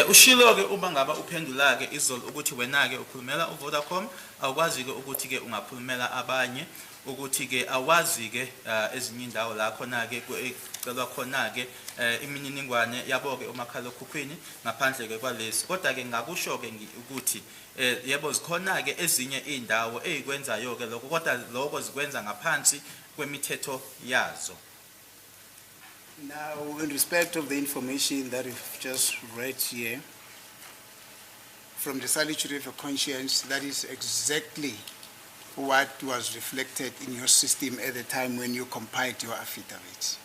Ushilo ke uma ngaba uphendula ke izolo ukuthi wena ke ukhulumela uVodacom awukwazi ke ukuthi ke ungaphulumela abanye ukuthi ke awazi ke ezinye indawo la khona ke kucelwa khona ke imininingwane yabo ke umakhalekhukhwini ngaphandle ke kwalesi kodwa ke ngakusho ke ukuthi yebo zikhona ke ezinye indawo ezikwenzayo ke lokho kodwa lokho zikwenza ngaphansi kwemithetho yazo. Now, in respect of the information that we've just read here, from the salutary of your conscience, that is exactly what was reflected in your system at the time when you compiled your affidavit.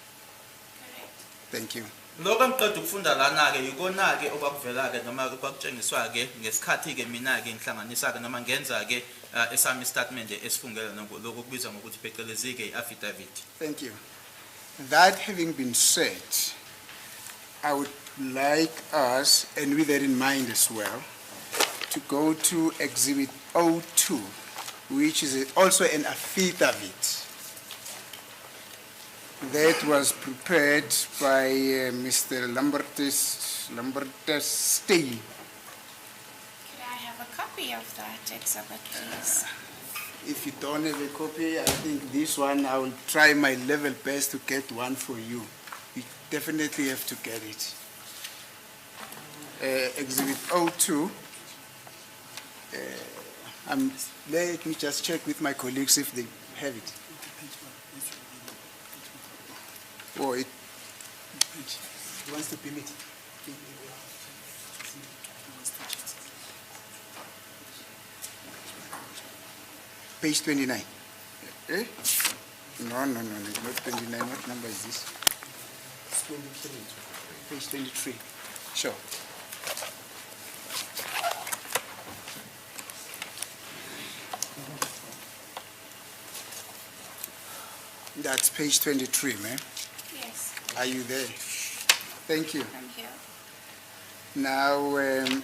Thank you. Lokho ngiqeda ukufunda lana ke yikona ke obakuvela ke noma obakutshengiswa ke ngesikhathi ke mina ke ngihlanganisa ke noma ngenza ke esami statement esifungela lokho kubizwa ngokuthi phecelezi ke affidavit. Thank you. That having been said, I would like us, and with that in mind as well, to go to Exhibit 02, which is also an affidavit that was prepared by Mr. Lambertus Stay. Could I have a copy of that exhibit, please? If you don't have a copy, I think this one, I will try my level best to get one for you. You definitely have to get it. Exhibit 02. Let me just check with my colleagues if they have it. Oh, it wants to pin it. Page 29. Eh? No, not 29. What number is this? It's 23. Page 23. Sure. That's page 23, ma'am. Yes, Are you there? Thank you. I'm here. Now, I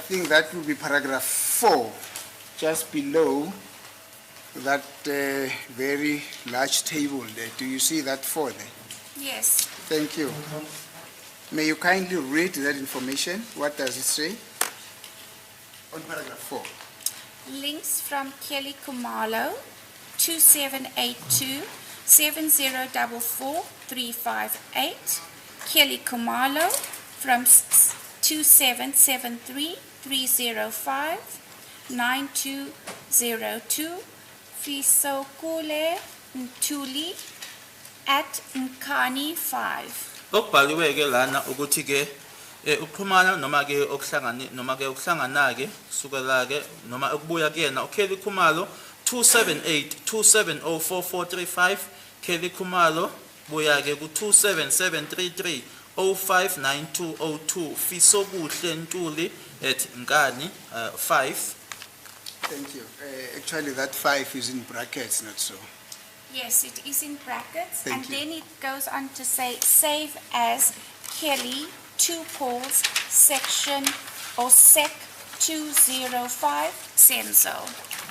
think that will be paragraph 4, just below that very large table there. Do you see that 4 there? Yes. Thank you. May you kindly read that information? What does it say? On paragraph 4. Links from Kelly Kumalo, 2782 7044 358. Kelly Kumalo from 2773 305 9202. Fisokule Ntuli at Nkani 5. Okubhaliwe-ke lana ukuthi-ke ukuxhumana noma-ke ukuhlangana-ke kusukela-ke noma ukubuya kuyena uKelly Khumalo 278-270-4435 Kelly Khumalo buya-ke ku-27733 059202 Fisokuhle Ntuli at Nkani 5. Thank you. Actually, that 5 is in brackets, not so. Yes, it is in brackets, Thank and you. then it goes on to say, save as Kelly, 2 Pauls, section or sec 205, Senzo.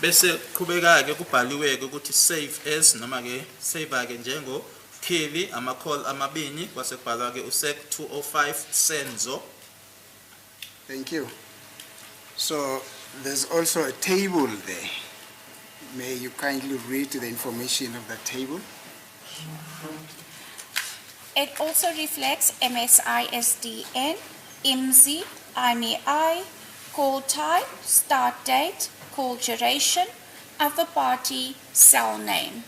Bese qhubeka-ke kubhaliwe-ke ukuthi save as noma-ke save-ke njengo Kelly ama-call amabini kwase kubhalwa-ke usec 205 Senzo. Thank you. So there's also a table there. May you kindly read the information of that table? It also reflects MSISDN, IMSI, IMEI, call type, start date, call duration, other party, cell name.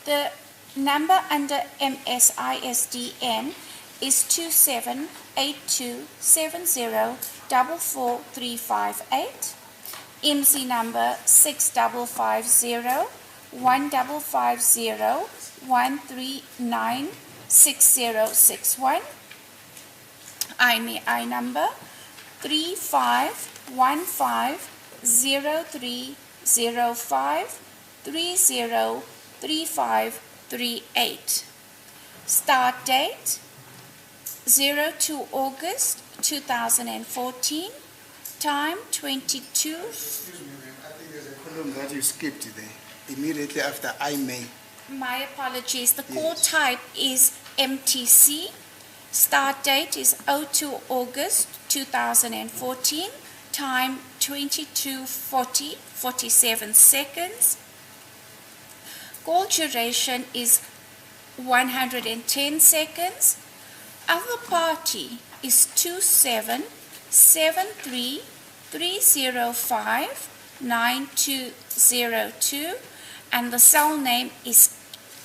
The number under MSISDN is 278270444358. IMSI number 6550-150-139-6061. IMEI number 3515-0305-303538. Start date 02 August 2014. Time 22. Excuse me, ma'am. I think there's a column that you skipped there. Immediately after I may. My apologies. The call Yes. type is MTC. Start date is 02 August 2014. Time 22:40, 47 seconds. Call duration is 110 seconds. Other party is 2773059202, and the cell name is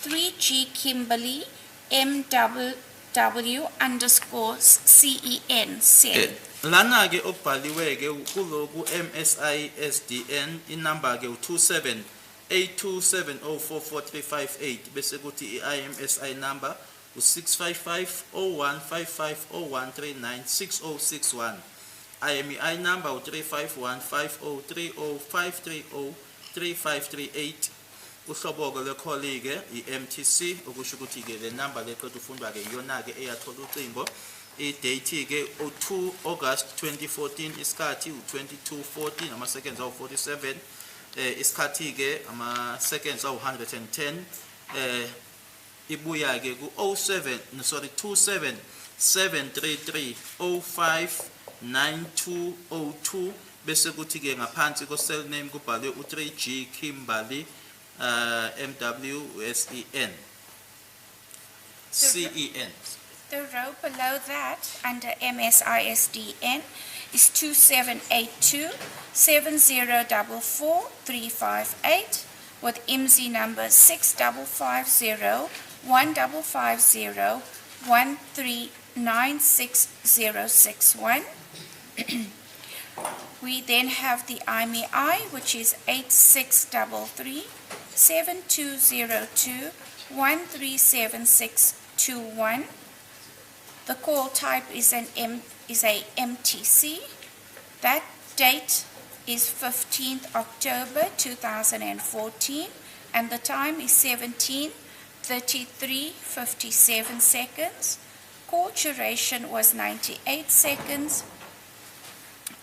3G Kimberly MWW _ CEN. Sen. Lana-ke okubhaliwe-ke kuloku MSISDN inumber-ke u-27827044358 bese kuthi i-IMSI number u-6550155013960661. IMEI number u-35150305303538. Uhlobo-ke lwekholi-ke i-MTC okusho ukuthi-ke le number leqeda ufundwa-ke iyona-ke eyathola ucingo. I-date-ke 2 August 2014, isikhathi u-22:40 ama-seconds awu-47, isikhathi-ke ama-seconds awu-110, ibuya-ke ku-27 733 05 9202, bese kuthi-ke ngaphansi ko-cell name kubhalwe u-3G Kimberley MWSEN CEN. The row below that, under MSISDN, is 2782 7044 358 with IMSI number 6550 1550 1396061. We then have the IMEI, which is 8633 7202 137621. The call type is a MTC. That date is 15th October 2014, and the time is 17:33:57 seconds. Call duration was 98 seconds.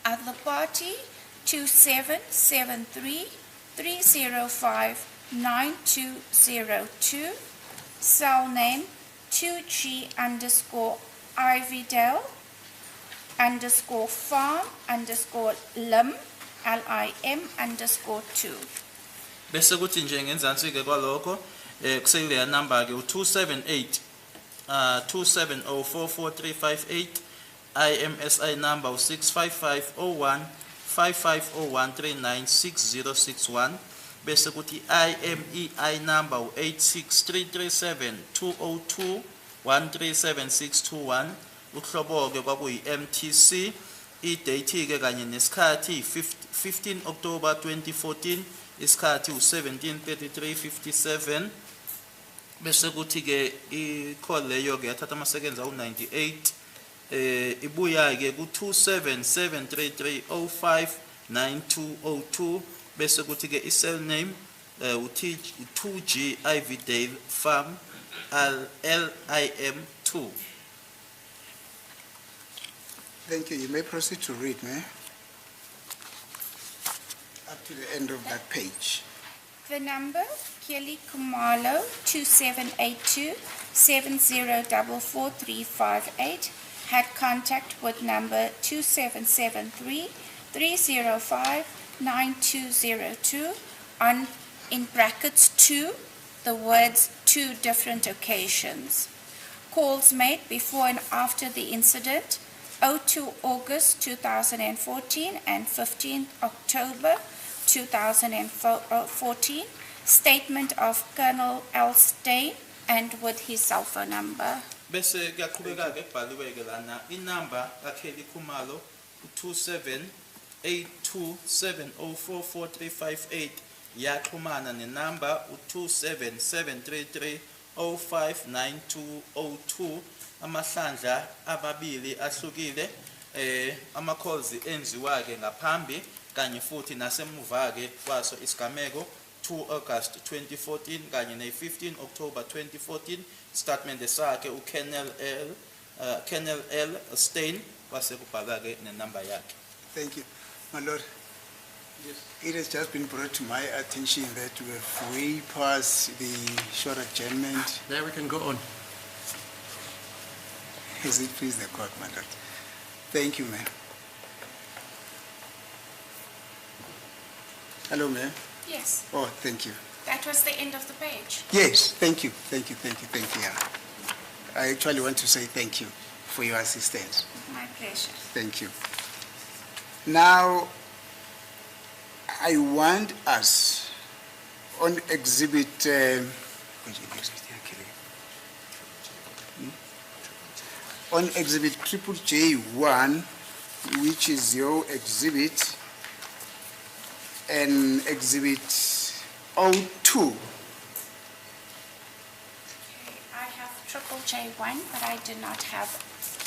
Other party 2773 305 9202. Cell name 2G_Ividale _farm_lim LIM_2. Bese kuthi nje ngenzansi-ke kwalokho kuseyile number-ke u-278 27044 IMSI number u-65501 5501 396061. Bese kuthi IMEI number u-86337 202 137621. Uhlobo-ke kwakuyi-MTC. I-date-ke kanye nesikhathi 15 October 2014, isikhathi u-17:33:57. Bese kuthi-ke i-call leyo-ke yathatha ama-seconds awu-98. Ibuya-ke ku-27733 05 9202. Bese kuthi-ke i-cell name u-2G Ividale Farm LIM2. Thank you. You may proceed to read, man. Up to the end of that page. The number, Kelly Kumalo, 2782 7044 358, had contact with number 2773 305 9202 on, in brackets 2, the words 2 different occasions. Calls made before and after the incident, 02 August 2014 and 15 October 2014, statement of Colonel Elstein and with his cell phone number. Bese kuyaqhubeka-ke kubhaliwe-ke lana inamba kaKelly Khumalo u-27827044358 yaxhumana nenamba u-27733 059202. Amahlandla ababili ahlukile, ama-calls enziwa-ke ngaphambi kanye futhi nasemuva-ke kwaso isigameko 2 August 2014 kanye ne-15 October 2014. Statement sakhe uKennel L Stein wase kubhala-ke nenamba yakhe. Thank you. My Lord, yes. It has just been brought to my attention that we have way past the short adjournment. Now we can go on. Is it please the court, my Lord? Thank you, ma'am. Hello, ma'am. Yes, Oh, thank you. that was the end of the page. Yes, thank you. Yeah. I actually want to say thank you for your assistance. My pleasure. Thank you. Now, I want us on exhibit on exhibit J1, which is your exhibit, and exhibit O2. Okay, I have J1, but I do not have,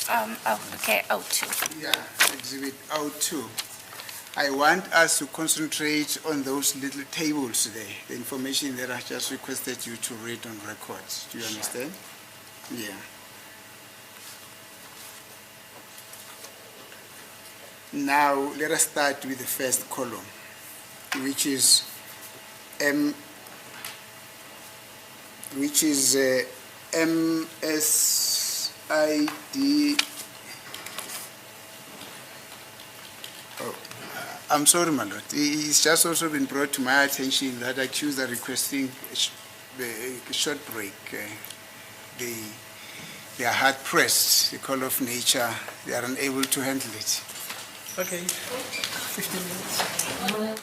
O2. Yeah, exhibit O2. I want us to concentrate on those little tables there, the information that I just requested you to read on record. Do you understand? Yeah. Now, let us start with the first column, which is MSID. Oh, I'm sorry, my lord. It's just also been brought to my attention that accused are requesting a short break. They are hard pressed. The call of nature, they are unable to handle it. Okay. 15 minutes.